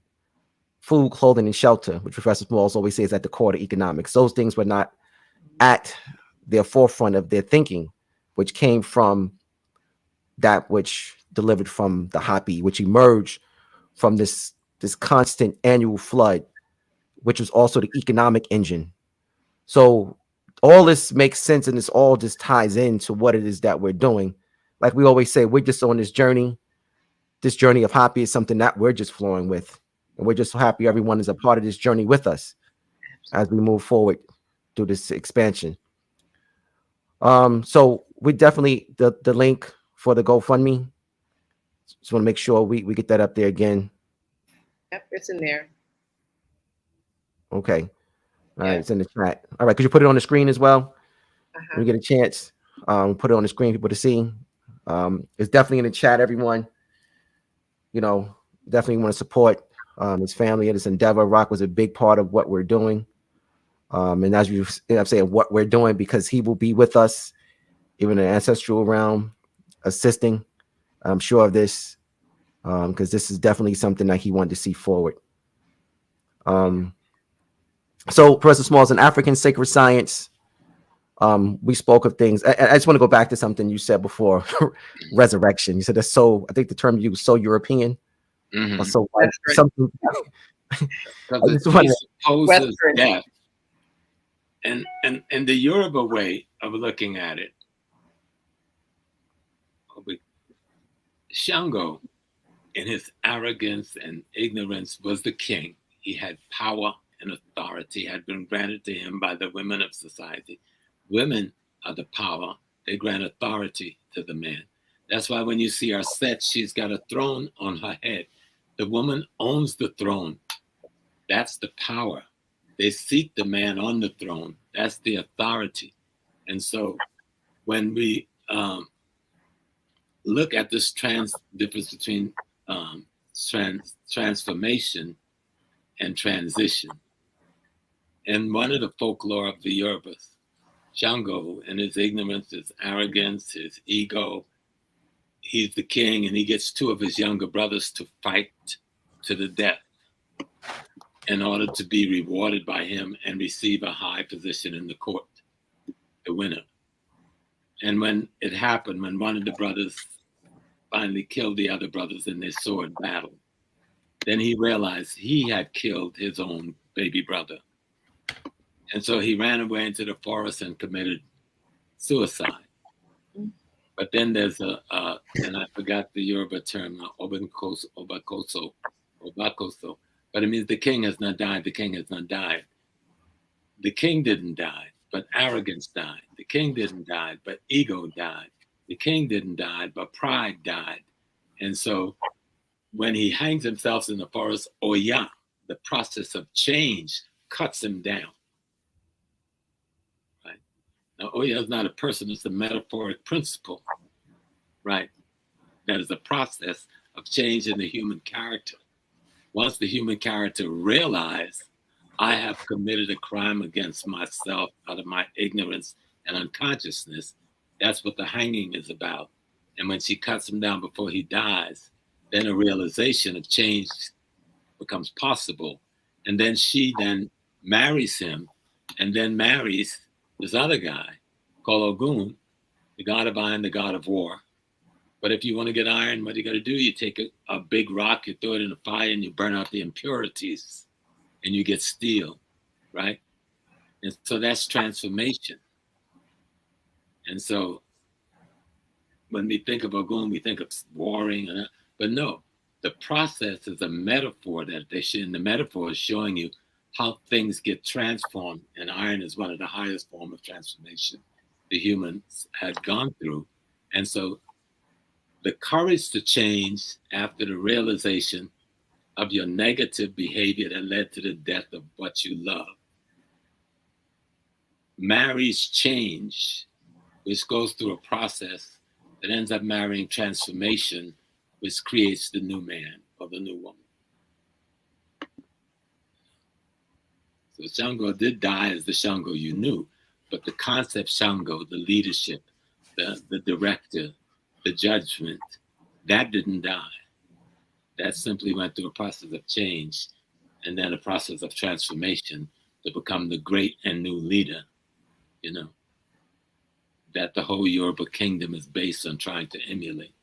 food, clothing, and shelter, which Professor Smalls always says at the core of economics. Those things were not at their forefront of their thinking, which came from that which delivered from the HAPI, which emerged from this constant annual flood, which was also the economic engine. So all this makes sense, and this all just ties into what it is that we're doing. Like we always say, we're just on this journey. This journey of HAPI is something that we're just flowing with. And we're just so happy everyone is a part of this journey with us as we move forward through this expansion. So we definitely, the link for the GoFundMe, just want to make sure we get that up there again. Yep, it's in there. Okay. All right, it's in the chat. All right, could you put it on the screen as well? When you get a chance, put it on the screen for people to see. It's definitely in the chat, everyone. You know, definitely want to support his family and his endeavor. Rock was a big part of what we're doing. And as I'm saying what we're doing, because he will be with us even in the ancestral realm, assisting. I'm sure of this, because this is definitely something that he wanted to see forward. So Professor Smalls, in African sacred science, we spoke of things. I just want to go back to something you said before, resurrection. You said that's so, I think the term you used, so European, or so white, something. Because it presupposes death. And the Yoruba way of looking at it, Shango, in his arrogance and ignorance, was the king. He had power and authority had been granted to him by the women of society. Women are the power. They grant authority to the man. That's why when you see her set, she's got a throne on her head. The woman owns the throne. That's the power. They seat the man on the throne. That's the authority. And so when we look at this difference between transformation and transition, and one of the folklore of the Yorubas, Shango, in his ignorance, his arrogance, his ego, he's the king, and he gets two of his younger brothers to fight to the death in order to be rewarded by him and receive a high position in the court, the winner. And when it happened, when one of the brothers finally killed the other brothers in their sword battle, then he realized he had killed his own baby brother. And so he ran away into the forest and committed suicide. But then there's and I forgot the Yoruba term, obakoso, but it means the king has not died, the king has not died. The king didn't die, but arrogance died. The king didn't die, but ego died. The king didn't die, but pride died. And so when he hangs himself in the forest, Oya, the process of change, cuts him down. Right? Now, Oya is not a person, it's a metaphoric principle, right? That is a process of change in the human character. Once the human character realizes, I have committed a crime against myself out of my ignorance and unconsciousness, that's what the hanging is about. And when she cuts him down before he dies, then a realization of change becomes possible. And then she then marries him and then marries this other guy called Ogun, the god of iron, the god of war. But if you want to get iron, what you got to do, you take a big rock, you throw it in a fire and you burn out the impurities and you get steel, right? And so that's transformation. And so when we think of Ogun, we think of warring, but no, the process is a metaphor that and the metaphor is showing you how things get transformed. And iron is one of the highest forms of transformation the humans had gone through. And so the courage to change after the realization of your negative behavior that led to the death of what you love marries change, which goes through a process that ends up marrying transformation, which creates the new man or the new woman. So Shango did die as the Shango you knew, but the concept Shango, the leadership, the director, the judgment, that didn't die. That simply went through a process of change and then a process of transformation to become the great and new leader, you know, that the whole Yoruba kingdom is based on trying to emulate.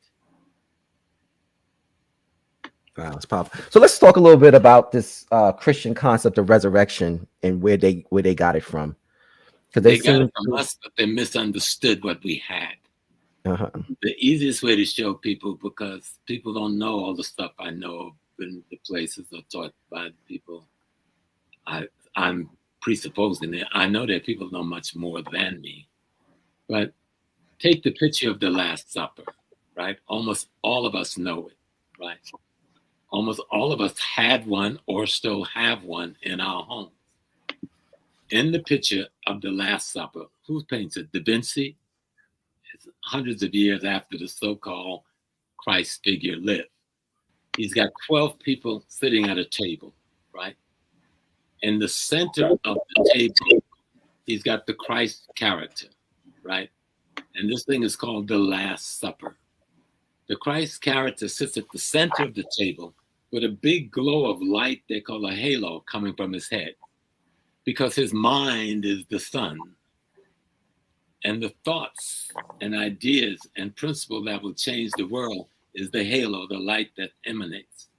Wow, it's powerful. So let's talk a little bit about this Christian concept of resurrection and where they got it from. Because they got it from us, but they misunderstood what we had. The easiest way to show people, because people don't know all the stuff I know in the places or taught by people I'm presupposing that I know that people know much more than me. But take the picture of the Last Supper, right? Almost all of us know it, right? Almost all of us had one or still have one in our homes. In the picture of the Last Supper, who paints it? Da Vinci. It's hundreds of years after the so-called Christ figure lived. He's got 12 people sitting at a table, right? In the center of the table, he's got the Christ character, right? And this thing is called the Last Supper. The Christ character sits at the center of the table with a big glow of light they call a halo coming from his head, because his mind is the sun. And the thoughts and ideas and principles that will change the world is the halo, the light that emanates.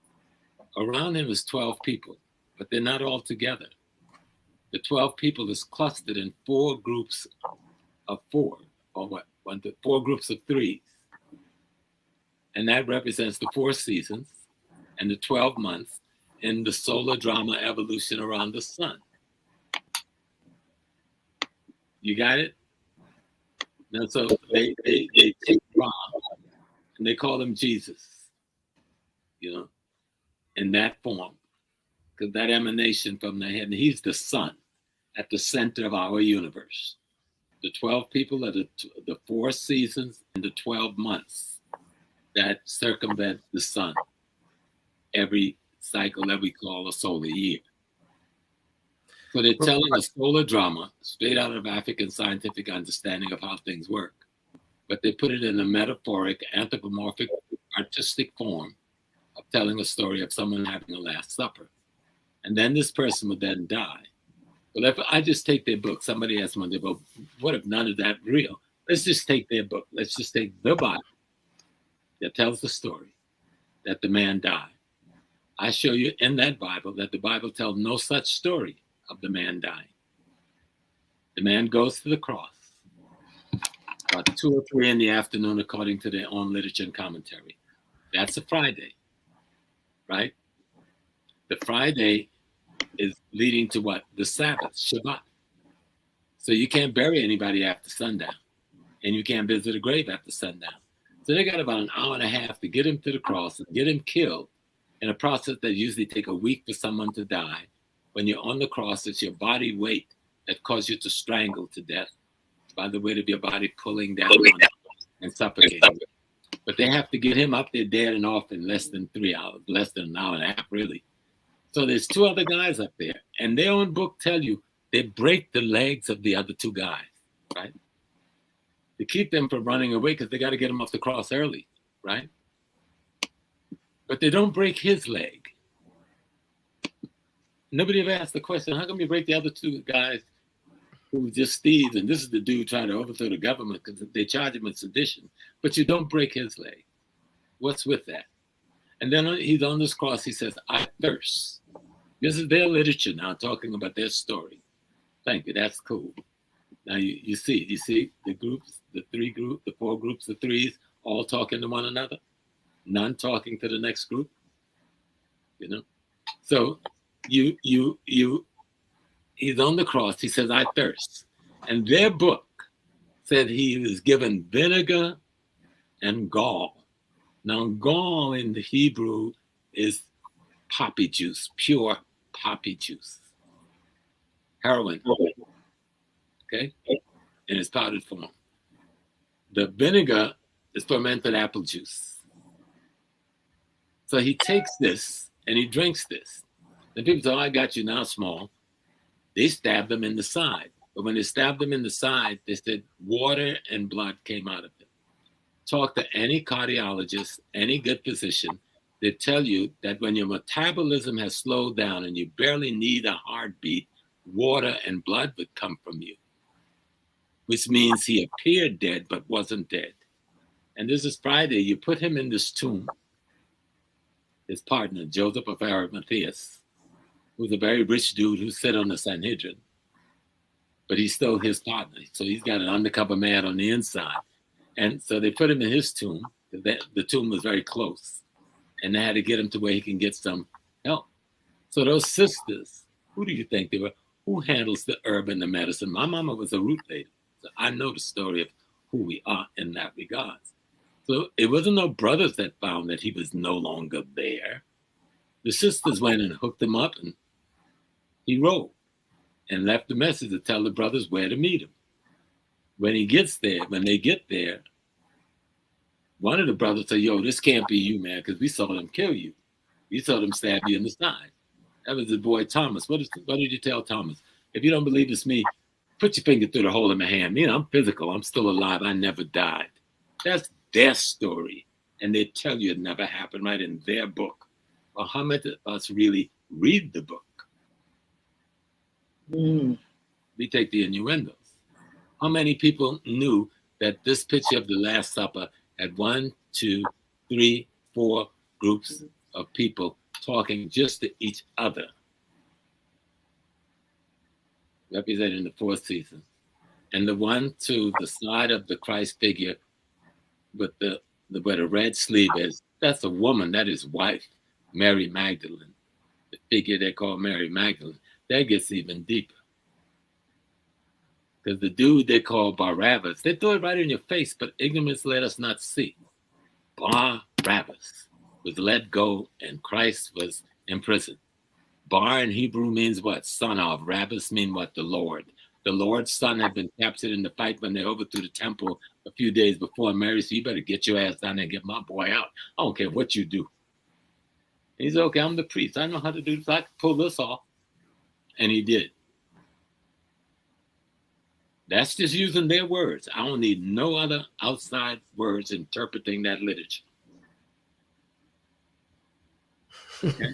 Around him is 12 people, but they're not all together. The 12 people is clustered in 4 groups of 4, or what? 4 groups of 3s. And that represents the 4 seasons and the 12 months in the solar drama evolution around the sun. You got it? And so they take Ra and they call him Jesus, you know, in that form, because that emanation from the head, and he's the sun at the center of our universe. The 12 people are the 4 seasons and the 12 months that circumvent the sun every cycle that we call a solar year. So they're telling a solar drama straight out of African scientific understanding of how things work. But they put it in a metaphoric, anthropomorphic, artistic form of telling a story of someone having a Last Supper. And then this person would then die. Well, if I just take their book, somebody asked me, well, what if none of that real? Let's just take their book. Let's just take the Bible that tells the story that the man died. I show you in that Bible that the Bible tells no such story of the man dying. The man goes to the cross about 2 or 3 in the afternoon, according to their own literature and commentary. That's a Friday, right? The Friday is leading to what? The Sabbath, Shabbat. So you can't bury anybody after sundown, and you can't visit a grave after sundown. So they got about an hour and a half to get him to the cross and get him killed in a process that usually take a week for someone to die. When you're on the cross, it's your body weight that causes you to strangle to death by the weight of your body pulling down and suffocating. But they have to get him up there dead and off in less than 3 hours, less than an hour and a half, really. So there's 2 other guys up there, and their own book tell you they break the legs of the other 2 guys, right? To keep them from running away, because they got to get him off the cross early, right? But they don't break his leg. Nobody ever asked the question, how come you break the other 2 guys who were just thieves, and this is the dude trying to overthrow the government because they charge him with sedition, but you don't break his leg? What's with that? And then he's on this cross, he says, I thirst. This is their literature now, talking about their story. Thank you, that's cool. Now you see the groups, the 4 groups of 3s, all talking to one another, none talking to the next group, you know? So he's on the cross, he says, I thirst. And their book said he was given vinegar and gall. Now, gall in the Hebrew is poppy juice, pure poppy juice. Heroin, okay, in its powdered form. The vinegar is fermented apple juice. So he takes this and he drinks this. The people say, oh, I got you now, small. They stabbed him in the side. But when they stabbed him in the side, they said water and blood came out of him. Talk to any cardiologist, any good physician, they tell you that when your metabolism has slowed down and you barely need a heartbeat, water and blood would come from you, which means he appeared dead but wasn't dead. And this is Friday. You put him in this tomb. His partner, Joseph of Arimathea, who's a very rich dude who sat on the Sanhedrin, but he's still his partner. So he's got an undercover man on the inside. And so they put him in his tomb. The tomb was very close. And they had to get him to where he can get some help. So those sisters, who do you think they were? Who handles the herb and the medicine? My mama was a root lady. So I know the story of who we are in that regard. So it wasn't no brothers that found that he was no longer there. The sisters went and hooked him up, and he wrote and left a message to tell the brothers where to meet him. When they get there, one of the brothers said, yo, this can't be you, man, because we saw them kill you. We saw them stab you in the side. That was the boy Thomas. What did you tell Thomas? If you don't believe it's me, Put your finger through the hole in my hand. You know, I'm physical. I'm still alive. I never died. That's their story. And they tell you it never happened right in their book. Well, how many of us really read the book? We take the innuendos. How many people knew that this picture of the Last Supper had 1, 2, 3, 4 groups of people talking just to each other, representing the 4 seasons? And the one to the side of the Christ figure with where the red sleeve is, that's a woman, that is wife, Mary Magdalene. The figure they call Mary Magdalene, that gets even deeper. Because the dude they call Barabbas, they throw it right in your face, but ignorance let us not see. Barabbas was let go and Christ was imprisoned. Bar in Hebrew means what? Son of. Rabbas mean what? The Lord. The Lord's son had been captured in the fight when they overthrew the temple a few days before. Mary said, you better get your ass down there and get my boy out. I don't care what you do. He said, okay, I'm the priest. I know how to do this. I can pull this off. And he did. That's just using their words. I don't need no other outside words interpreting that literature. Okay?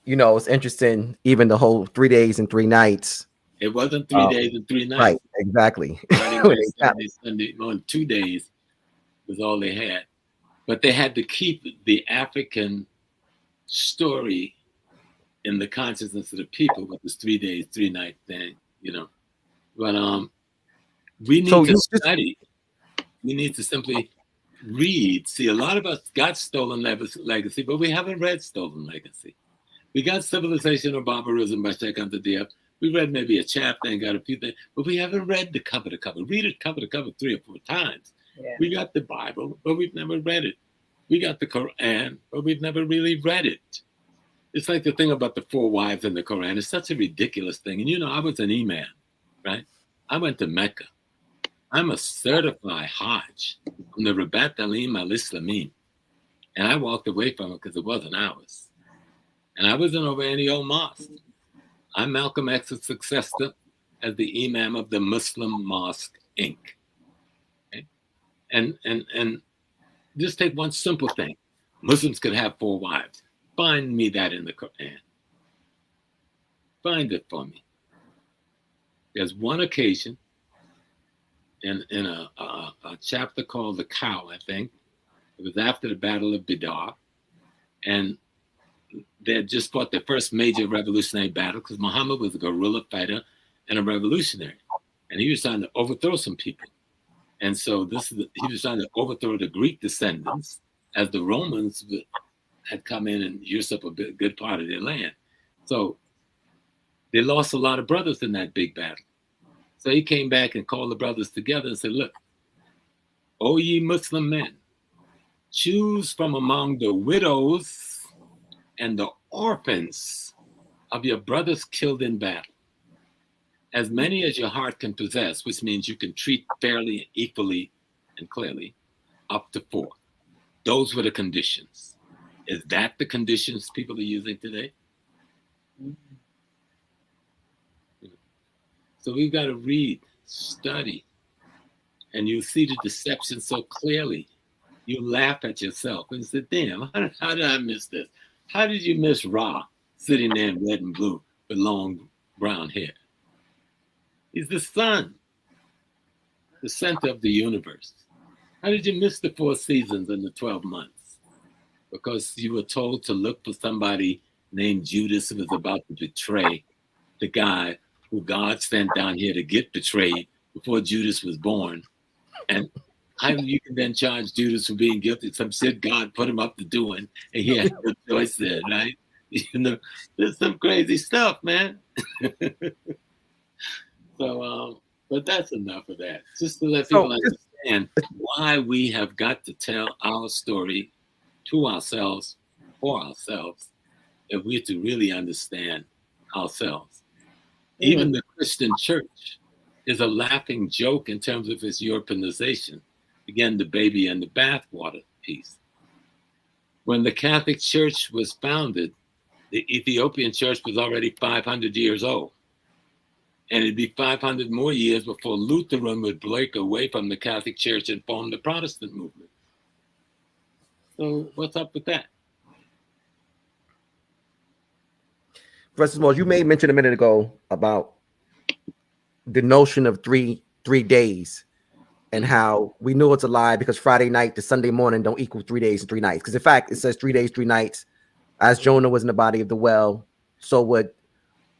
You know, it's interesting, even the whole 3 days and 3 nights. It wasn't 3 days and 3 nights. Right, exactly. Sunday, on 2 days was all they had. But they had to keep the African story in the consciousness of the people with this 3 days, 3 night thing, you know. But we need to study. We need to simply read. See, a lot of us got stolen legacy, but we haven't read stolen legacy. We got Civilization or Barbarism by Cheikh Anta Diop. We read maybe a chapter and got a few things, but we haven't read the cover to cover. Read it cover to cover 3 or 4 times. Yeah. We got the Bible, but we've never read it. We got the Quran, but we've never really read it. It's like the thing about the 4 wives in the Quran. It's such a ridiculous thing. And you know, I was an imam, right? I went to Mecca. I'm a certified Hajj from the Rabat Alim al-Islamin. And I walked away from it because it wasn't ours. And I wasn't over any old mosque. I'm Malcolm X's successor as the imam of the Muslim Mosque, Inc. Okay? And just take one simple thing. Muslims could have 4 wives. Find me that in the Quran. Find it for me. There's one occasion in a chapter called The Cow, I think. It was after the Battle of Badr. And they had just fought their first major revolutionary battle because Muhammad was a guerrilla fighter and a revolutionary. And he was trying to overthrow some people. And so he was trying to overthrow the Greek descendants as the Romans had come in and used up a good part of their land. So they lost a lot of brothers in that big battle. So he came back and called the brothers together and said, look, O ye Muslim men, choose from among the widows and the orphans of your brothers killed in battle, as many as your heart can possess, which means you can treat fairly, equally, and clearly, up to 4. Those were the conditions. Is that the conditions people are using today? So we've got to read, study, and you see the deception so clearly. You laugh at yourself and say, damn, how did I miss this? How did you miss Ra sitting there in red and blue with long brown hair? He's the sun, the center of the universe. How did you miss the 4 seasons and the 12 months? Because you were told to look for somebody named Judas who was about to betray the guy who God sent down here to get betrayed before Judas was born. And how you can then charge Judas for being guilty of some shit God put him up to doing, and he had no choice there, right? You know, there's some crazy stuff, man. So, but that's enough of that. Just to let people understand why we have got to tell our story to ourselves, for ourselves, if we're to really understand ourselves. Even the Christian church is a laughing joke in terms of its Europeanization. Again, the baby and the bathwater piece. When the Catholic Church was founded, the Ethiopian church was already 500 years old. And it'd be 500 more years before Lutheran would break away from the Catholic Church and form the Protestant movement. So what's up with that? Professor Smalls, you made mention a minute ago about the notion of three days and how we knew it's a lie because Friday night to Sunday morning don't equal 3 days and 3 nights. Because in fact, it says 3 days, 3 nights. As Jonah was in the body of the well, so would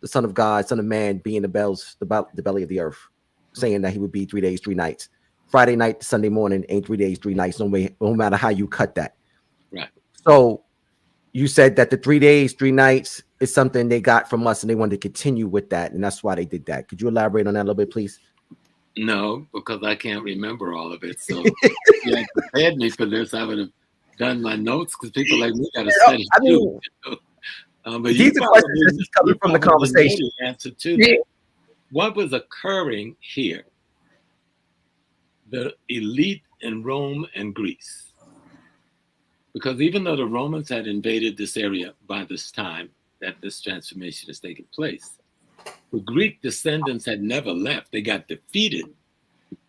the Son of God, Son of Man, be in the belly of the earth, saying that he would be 3 days, 3 nights. Friday night to Sunday morning ain't 3 days, 3 nights, no matter how you cut that. Right. So you said that the 3 days, 3 nights is something they got from us and they wanted to continue with that. And that's why they did that. Could you elaborate on that a little bit, please? No, because I can't remember all of it. So if you had prepared me for this, I would have done my notes because people like me got to study I mean, too. You know? But these are questions that's coming from the conversation. The answer to that. What was occurring here? The elite in Rome and Greece. Because even though the Romans had invaded this area by this time that this transformation has taken place, the Greek descendants had never left. They got defeated.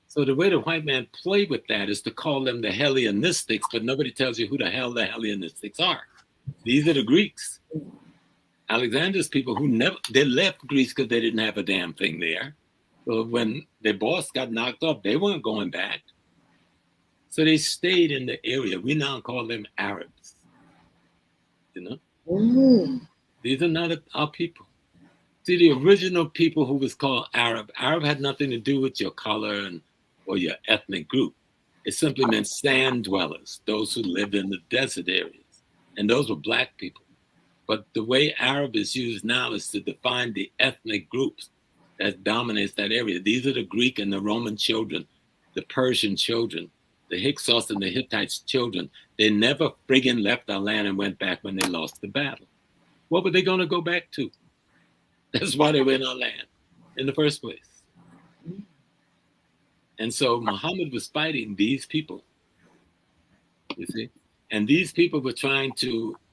So the way the white man played with that is to call them the Hellenistic, but nobody tells you who the hell the Hellenistic are. These are the Greeks. Alexander's people they left Greece because they didn't have a damn thing there. So when their boss got knocked off, they weren't going back. So they stayed in the area. We now call them Arabs. You know? Mm. These are not our people. See, the original people who was called Arab had nothing to do with your color or your ethnic group. It simply meant sand dwellers, those who lived in the desert areas. And those were black people. But the way Arab is used now is to define the ethnic groups that dominates that area. These are the Greek and the Roman children, the Persian children, the Hyksos and the Hittites children. They never friggin' left our land and went back when they lost the battle. What were they going to go back to? That's why they were in our land in the first place. And so Muhammad was fighting these people, you see? And these people were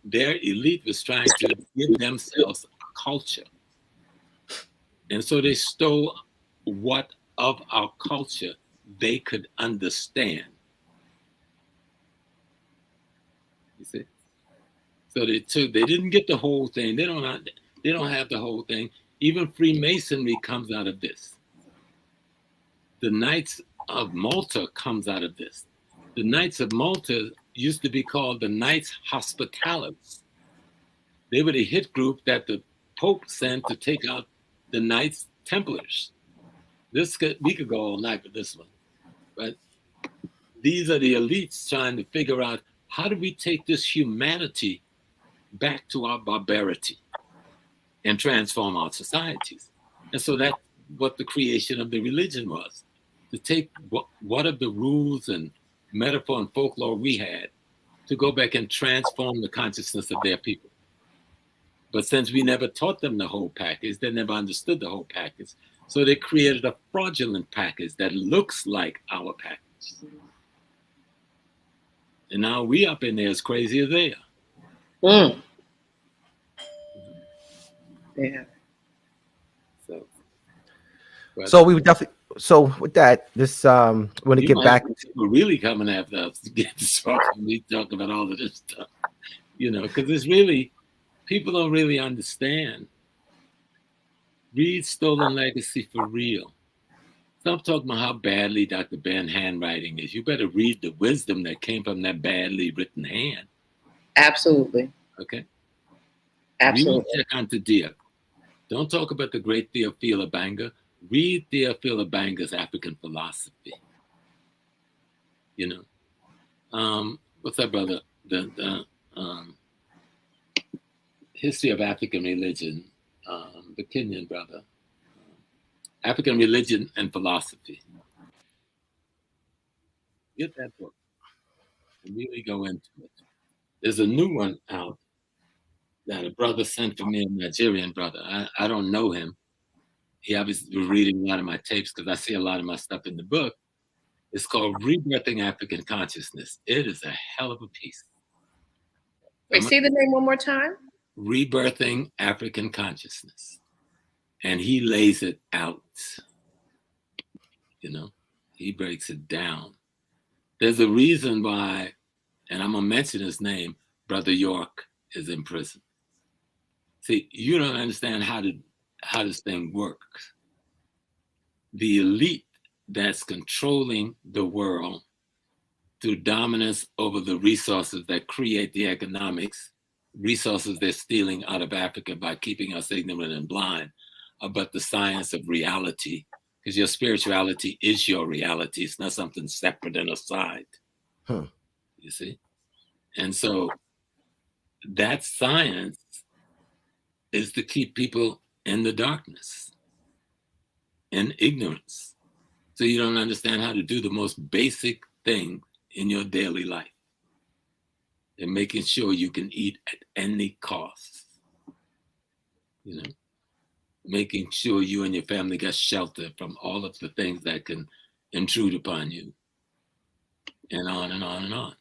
their elite was trying to give themselves a culture. And so they stole what of our culture they could understand. You see? So they didn't get the whole thing. They don't have the whole thing. Even Freemasonry comes out of this. The Knights of Malta comes out of this. The Knights of Malta used to be called the Knights Hospitalis. They were the hit group that the Pope sent to take out the Knights Templars. We could go all night with this one. But these are the elites trying to figure out, how do we take this humanity back to our barbarity and transform our societies? And so that's what the creation of the religion was, to take what of the rules and metaphor and folklore we had to go back and transform the consciousness of their people. But since we never taught them the whole package, they never understood the whole package. So they created a fraudulent package that looks like our package. And now we up in there as crazy as they are. Mm. Yeah. So we would definitely. So with that, this want to get back. We're really coming after us to get this off when we talk about all of this stuff, you know, because it's really, people don't really understand. Read Stolen Legacy for real. Stop talking about how badly Dr. Ben's handwriting is. You better read the wisdom that came from that badly written hand. Absolutely. Okay. Absolutely. Read Cheikh Diop. Don't talk about the great Theophile Banga. Read Theophile Banga's African philosophy. You know, what's that, brother? The History of African Religion, the Kenyan brother. African Religion and Philosophy. Get that book and really go into it. There's a new one out that a brother sent for me, a Nigerian brother. I don't know him. He obviously was reading a lot of my tapes because I see a lot of my stuff in the book. It's called Rebirthing African Consciousness. It is a hell of a piece. Wait, say the name one more time. Rebirthing African Consciousness. and he lays it out. He breaks it down. There's a reason why, and I'm gonna mention his name, Brother York is in prison. See, you don't understand how this thing works. The elite that's controlling the world through dominance over the resources that create the economics, resources they're stealing out of Africa by keeping us ignorant and blind about the science of reality, because your spirituality is your reality. It's not something separate and aside. You see? And so that science is to keep people in the darkness, in ignorance. So you don't understand how to do the most basic thing in your daily life, and making sure you can eat at any cost. Making sure you and your family got shelter from all of the things that can intrude upon you, and on and on and on.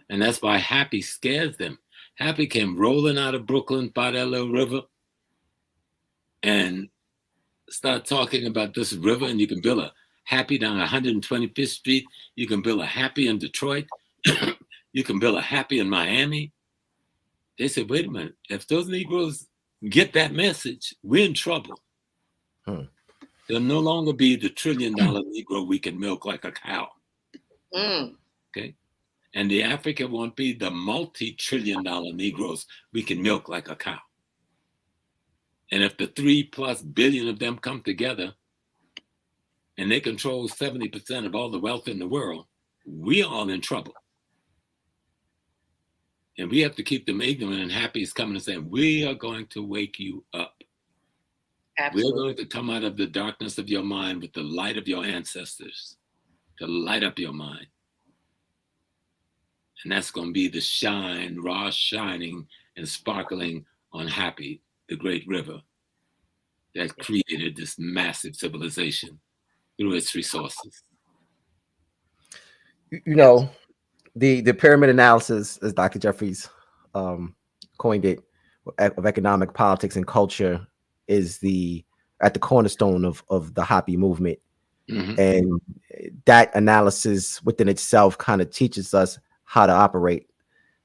And that's why HAPI scares them. HAPI came rolling out of Brooklyn by that little river and start talking about this river, and you can build a HAPI down 125th Street. You can build a HAPI in Detroit. You can build a HAPI in Miami. They said, wait a minute, if those Negroes get that message, we're in trouble. There'll no longer be the $1 trillion Negro we can milk like a cow. Okay? And the Africa won't be the multi-trillion-dollar Negroes we can milk like a cow. And if the 3+ billion of them come together and they control 70% of all the wealth in the world, we're all in trouble. And we have to keep them ignorant, and HAPI is coming and saying, we are going to wake you up. Absolutely. We're going to come out of the darkness of your mind with the light of your ancestors to light up your mind. And that's going to be the shine, raw shining and sparkling on HAPI, the great river that created this massive civilization through its resources. The pyramid analysis, as Dr. Jeffries coined it, of economic, politics, and culture, is at the cornerstone of the HAPI movement. And that analysis within itself kind of teaches us how to operate,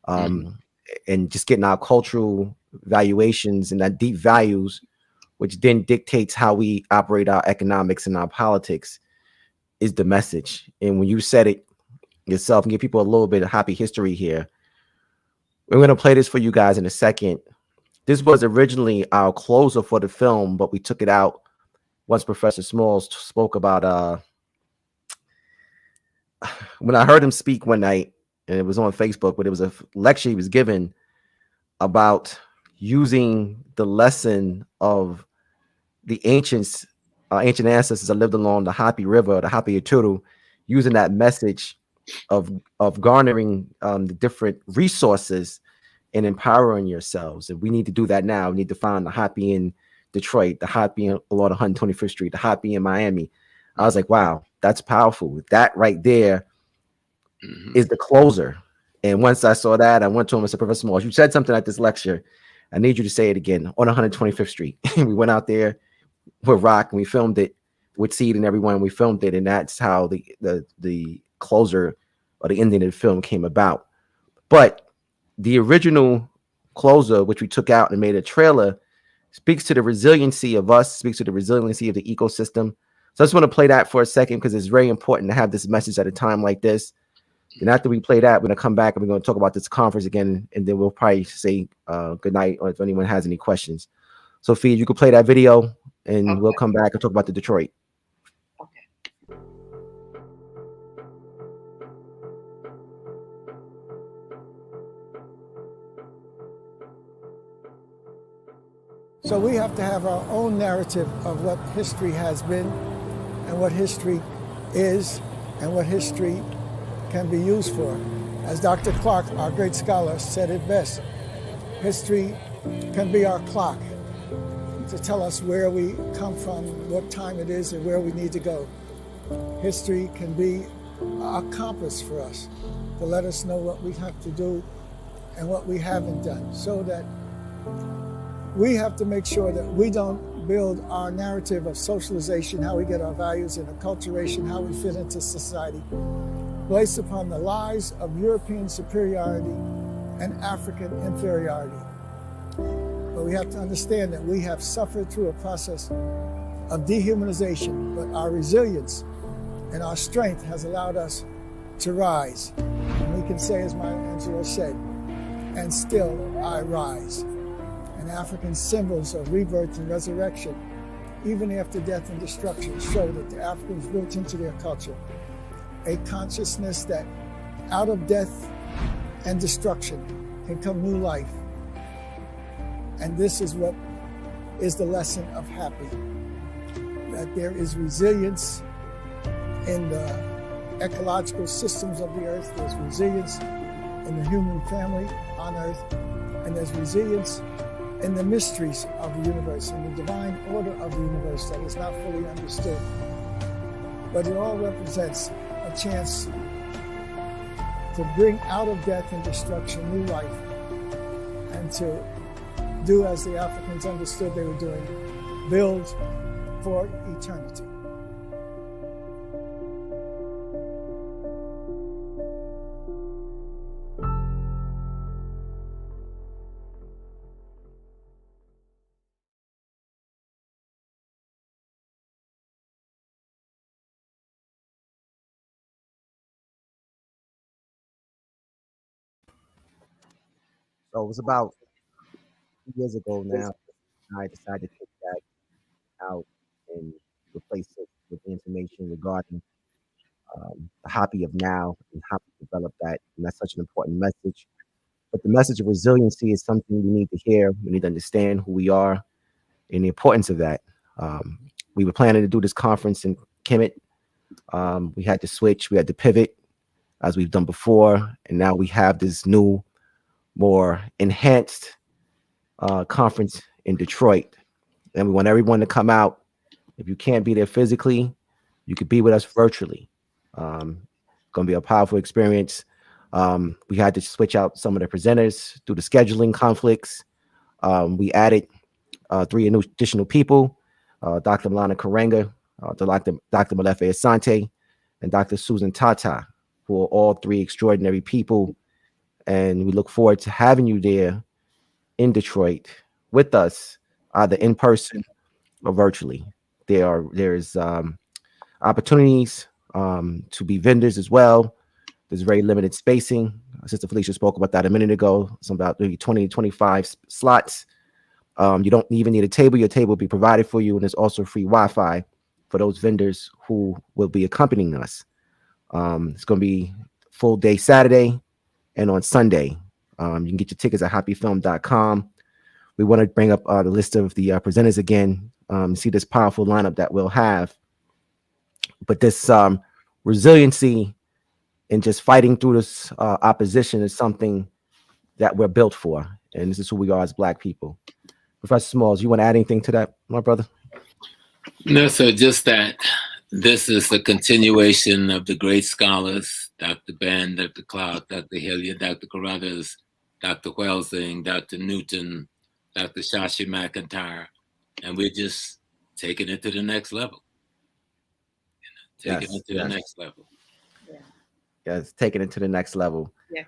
and just getting our cultural valuations and that deep values, which then dictates how we operate our economics and our politics, is the message. And when you said it yourself, and give people a little bit of HAPI history here, we're going to play this for you guys in a second. This was originally our closer for the film, but we took it out once Professor Smalls spoke about when I heard him speak one night, and it was on Facebook, but it was a lecture he was giving about using the lesson of the ancient ancestors that lived along the HAPI River, the HAPI Ituru, using that message of garnering the different resources and empowering yourselves. And we need to do that now. We need to find the HAPI in Detroit, the HAPI along 125th Street, the HAPI in Miami. I was like, wow, that's powerful. That right there is the closer. And once I saw that, I went to him and said, Professor Morris, you said something at this lecture. I need you to say it again on 125th Street. We went out there with Rock and we filmed it with Seed and everyone. We filmed it, and that's how the closer or the ending of the film came about. But the original closer, which we took out and made a trailer, speaks to the resiliency of us, speaks to the resiliency of the ecosystem. So I just want to play that for a second because it's very important to have this message at a time like this. And after we play that, we're going to come back and we're going to talk about this conference again, and then we'll probably say good night, or if anyone has any questions. So, Feed, you can play that video, and we'll come back and talk about the Detroit. Okay. So we have to have our own narrative of what history has been and what history is and what history can be used for. As Dr. Clark, our great scholar, said it best, history can be our clock to tell us where we come from, what time it is, and where we need to go. History can be a compass for us to let us know what we have to do and what we haven't done, so that we have to make sure that we don't build our narrative of socialization, how we get our values, and acculturation, how we fit into society, based upon the lies of European superiority and African inferiority. But we have to understand that we have suffered through a process of dehumanization, but our resilience and our strength has allowed us to rise. And we can say, as Maya Angelou said, "And still I rise." And African symbols of rebirth and resurrection, even after death and destruction, show that the Africans built into their culture a consciousness that out of death and destruction can come new life. And this is what is the lesson of HAPI, that there is resilience in the ecological systems of the earth, there's resilience in the human family on earth, and there's resilience in the mysteries of the universe and the divine order of the universe that is not fully understood. But it all represents a chance to bring out of death and destruction new life, and to do as the Africans understood they were doing, build for eternity. So it was about 2 years ago now, I decided to take that out and replace it with the information regarding the HAPI of now and how to develop that. And that's such an important message. But the message of resiliency is something we need to hear. We need to understand who we are and the importance of that. We were planning to do this conference in Kemet. We had to switch, we had to pivot as we've done before. And now we have this new, more enhanced conference in Detroit. And we want everyone to come out. If you can't be there physically, you could be with us virtually. Going to be a powerful experience. We had to switch out some of the presenters due to scheduling conflicts. We added 3 additional people, Dr. Milana Karenga, Dr. Malefe Asante, and Dr. Susan Tata, who are all 3 extraordinary people. And we look forward to having you there in Detroit with us, either in person or virtually. There's opportunities to be vendors as well. There's very limited spacing. Sister Felicia spoke about that a minute ago. Some about maybe 20, 25 slots. You don't even need a table. Your table will be provided for you, and there's also free Wi-Fi for those vendors who will be accompanying us. It's going to be full day Saturday and on Sunday. You can get your tickets at hapifilm.com. We want to bring up the list of the presenters again, see this powerful lineup that we'll have. But this resiliency and just fighting through this opposition is something that we're built for. And this is who we are as Black people. Professor Smalls, you want to add anything to that, my brother? No, so just that this is the continuation of the great scholars, Dr. Ben, Dr. Clark, Dr. Hilliard, Dr. Carruthers, Dr. Welsing, Dr. Newton, Dr. Shashi McIntyre, and we're just taking it to the next level. Taking it to the next level. Yes, taking it to the next level. Yeah.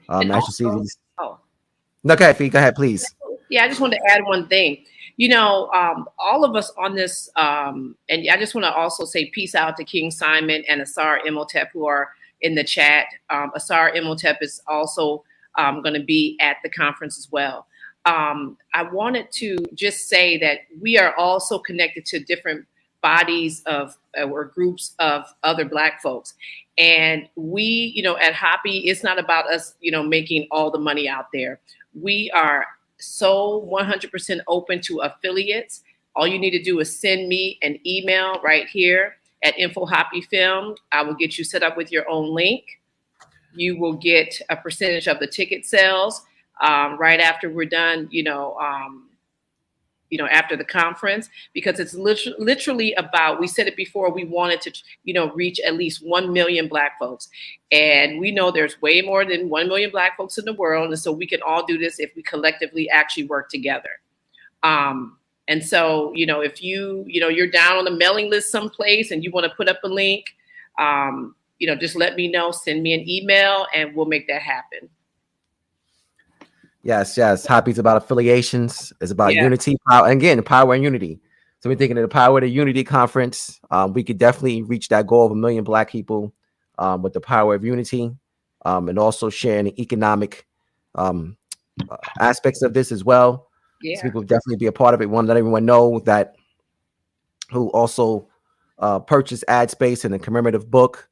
No, go ahead, Fee. Go ahead, please. Yeah, I just want to add one thing. You know, all of us on this, and I just want to also say peace out to King Simon and Asar Imhotep who are in the chat. Asar Imhotep is also going to be at the conference as well. I wanted to just say that we are also connected to different bodies of or groups of other Black folks. And we, you know, at HAPI, it's not about us, you know, making all the money out there. We are so 100% open to affiliates. All you need to do is send me an email right here at InfoHAPIFilm. I will get you set up with your own link. You will get a percentage of the ticket sales right after we're done, after the conference, because it's literally about, we said it before, we wanted to, reach at least 1 million Black folks. And we know there's way more than 1 million Black folks in the world. And so we can all do this if we collectively actually work together. And so, if you're down on the mailing list someplace and you want to put up a link, just let me know, send me an email, and we'll make that happen. Yes. HAPI is about affiliations. It's about Yeah. unity, power, and again, power and unity. So we're thinking of the Power to Unity Conference. We could definitely reach that goal of 1 million Black people with the power of unity, and also sharing the economic aspects of this as well. Yeah. So people definitely be a part of it. We want to let everyone know that who also purchase ad space in the commemorative book,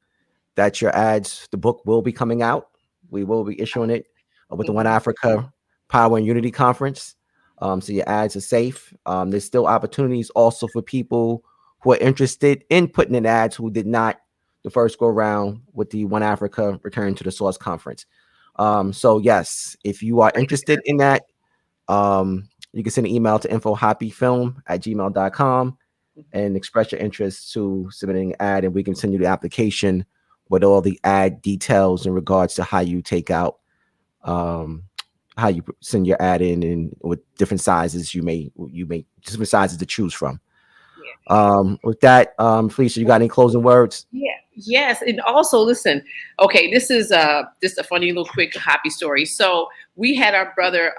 that your ads, the book will be coming out. We will be issuing it with the One Africa Power and Unity Conference. So your ads are safe. There's still opportunities also for people who are interested in putting in ads who did not the first go around with the One Africa Return to the Source Conference. So yes, if you are interested in that, you can send an email to info.hapifilm@gmail.com and express your interest to submitting an ad, and we can send you the application with all the ad details in regards to how you take out, how you send your ad in, and with different sizes you may different sizes to choose from. With that, Felicia, you got any closing words? Yeah. Yes. And also, listen, okay, this is just a funny little quick HAPI story. So we had our brother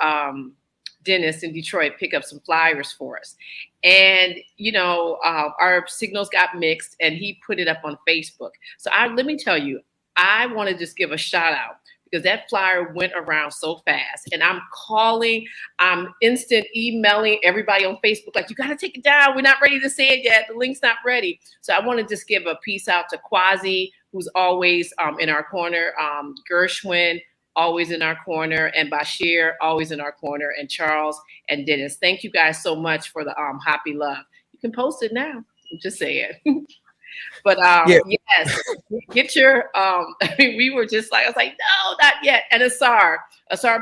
Dennis in Detroit pick up some flyers for us. And, our signals got mixed and he put it up on Facebook. So let me tell you, I want to just give a shout out, because that flyer went around so fast, and I'm calling, I'm instant emailing everybody on Facebook, like, you got to take it down. We're not ready to say it yet. The link's not ready. So I want to just give a peace out to Quasi, who's always in our corner, Gershwin, always in our corner, and Bashir, always in our corner, and Charles and Dennis. Thank you guys so much for the HAPI love. You can post it now. I'm just saying. But yes, get your we were just like, I was like, no, not yet. And Asar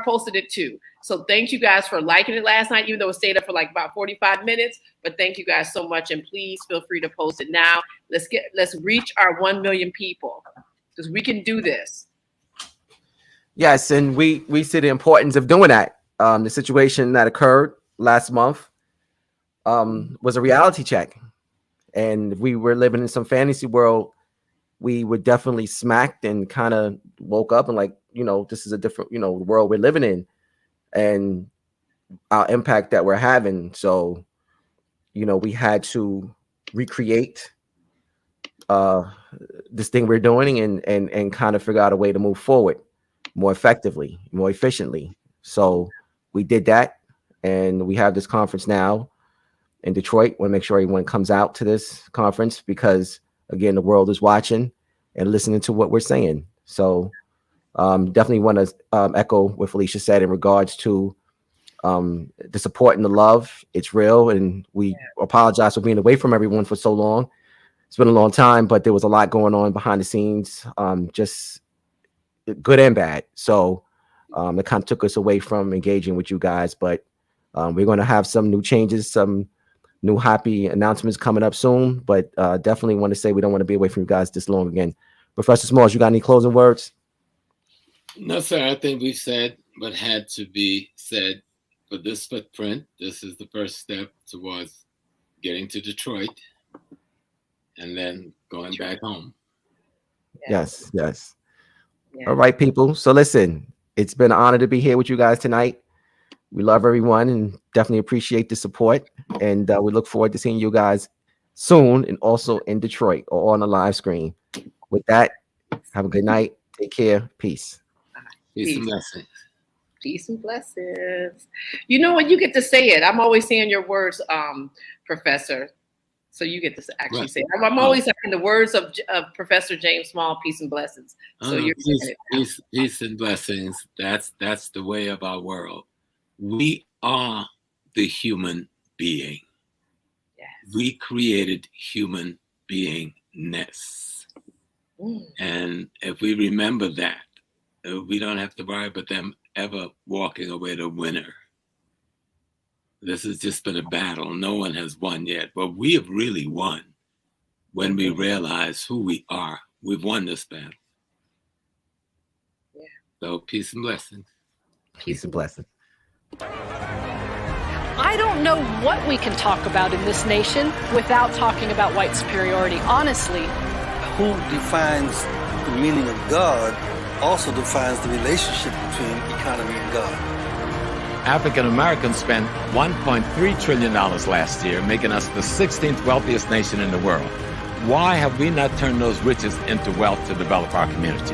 posted it too. So thank you guys for liking it last night, even though it stayed up for like about 45 minutes. But thank you guys so much, and please feel free to post it now. Let's reach our 1 million people, because we can do this. Yes, and we see the importance of doing that. The situation that occurred last month was a reality check. And if we were living in some fantasy world, we were definitely smacked and kind of woke up and like, this is a different, world we're living in and our impact that we're having. So, we had to recreate this thing we're doing and kind of figure out a way to move forward more effectively, more efficiently. So we did that, and we have this conference now in Detroit. Want to make sure everyone comes out to this conference, because again, the world is watching and listening to what we're saying. So definitely want to echo what Felicia said in regards to the support and the love. It's real, and we apologize for being away from everyone for so long. It's been a long time, but there was a lot going on behind the scenes, just good and bad. So it kind of took us away from engaging with you guys, but we're going to have some new changes, some new HAPI announcements coming up soon, but definitely want to say we don't want to be away from you guys this long again. Professor Smalls, you got any closing words? No, sir. I think we've said what had to be said for this footprint. This is the first step towards getting to Detroit and then going back home. Yes. Yeah. All right, people. So listen, it's been an honor to be here with you guys tonight. We love everyone and definitely appreciate the support. And we look forward to seeing you guys soon, and also in Detroit or on the live screen. With that, have a good night. Take care. Peace. Peace and blessings. Peace and blessings. You know what? You get to say it. I'm always saying your words, Professor. So you get to actually say it. I'm always saying the words of Professor James Small, peace and blessings. So you're saying it. Peace and blessings. That's the way of our world. We are the human being. Yes. We created human beingness. And if we remember that, we don't have to worry about them ever walking away the winner. This has just been a battle. No one has won yet, but we have really won when we realize who we are. We've won this battle. Yeah. So peace and blessings. Peace and blessings. I I don't know what we can talk about in this nation without talking about white superiority. Honestly, Who defines the meaning of God also defines the relationship between economy and God. African Americans spent $1.3 trillion last year, making us the 16th wealthiest nation in the world. Why have we not turned those riches into wealth to develop our community?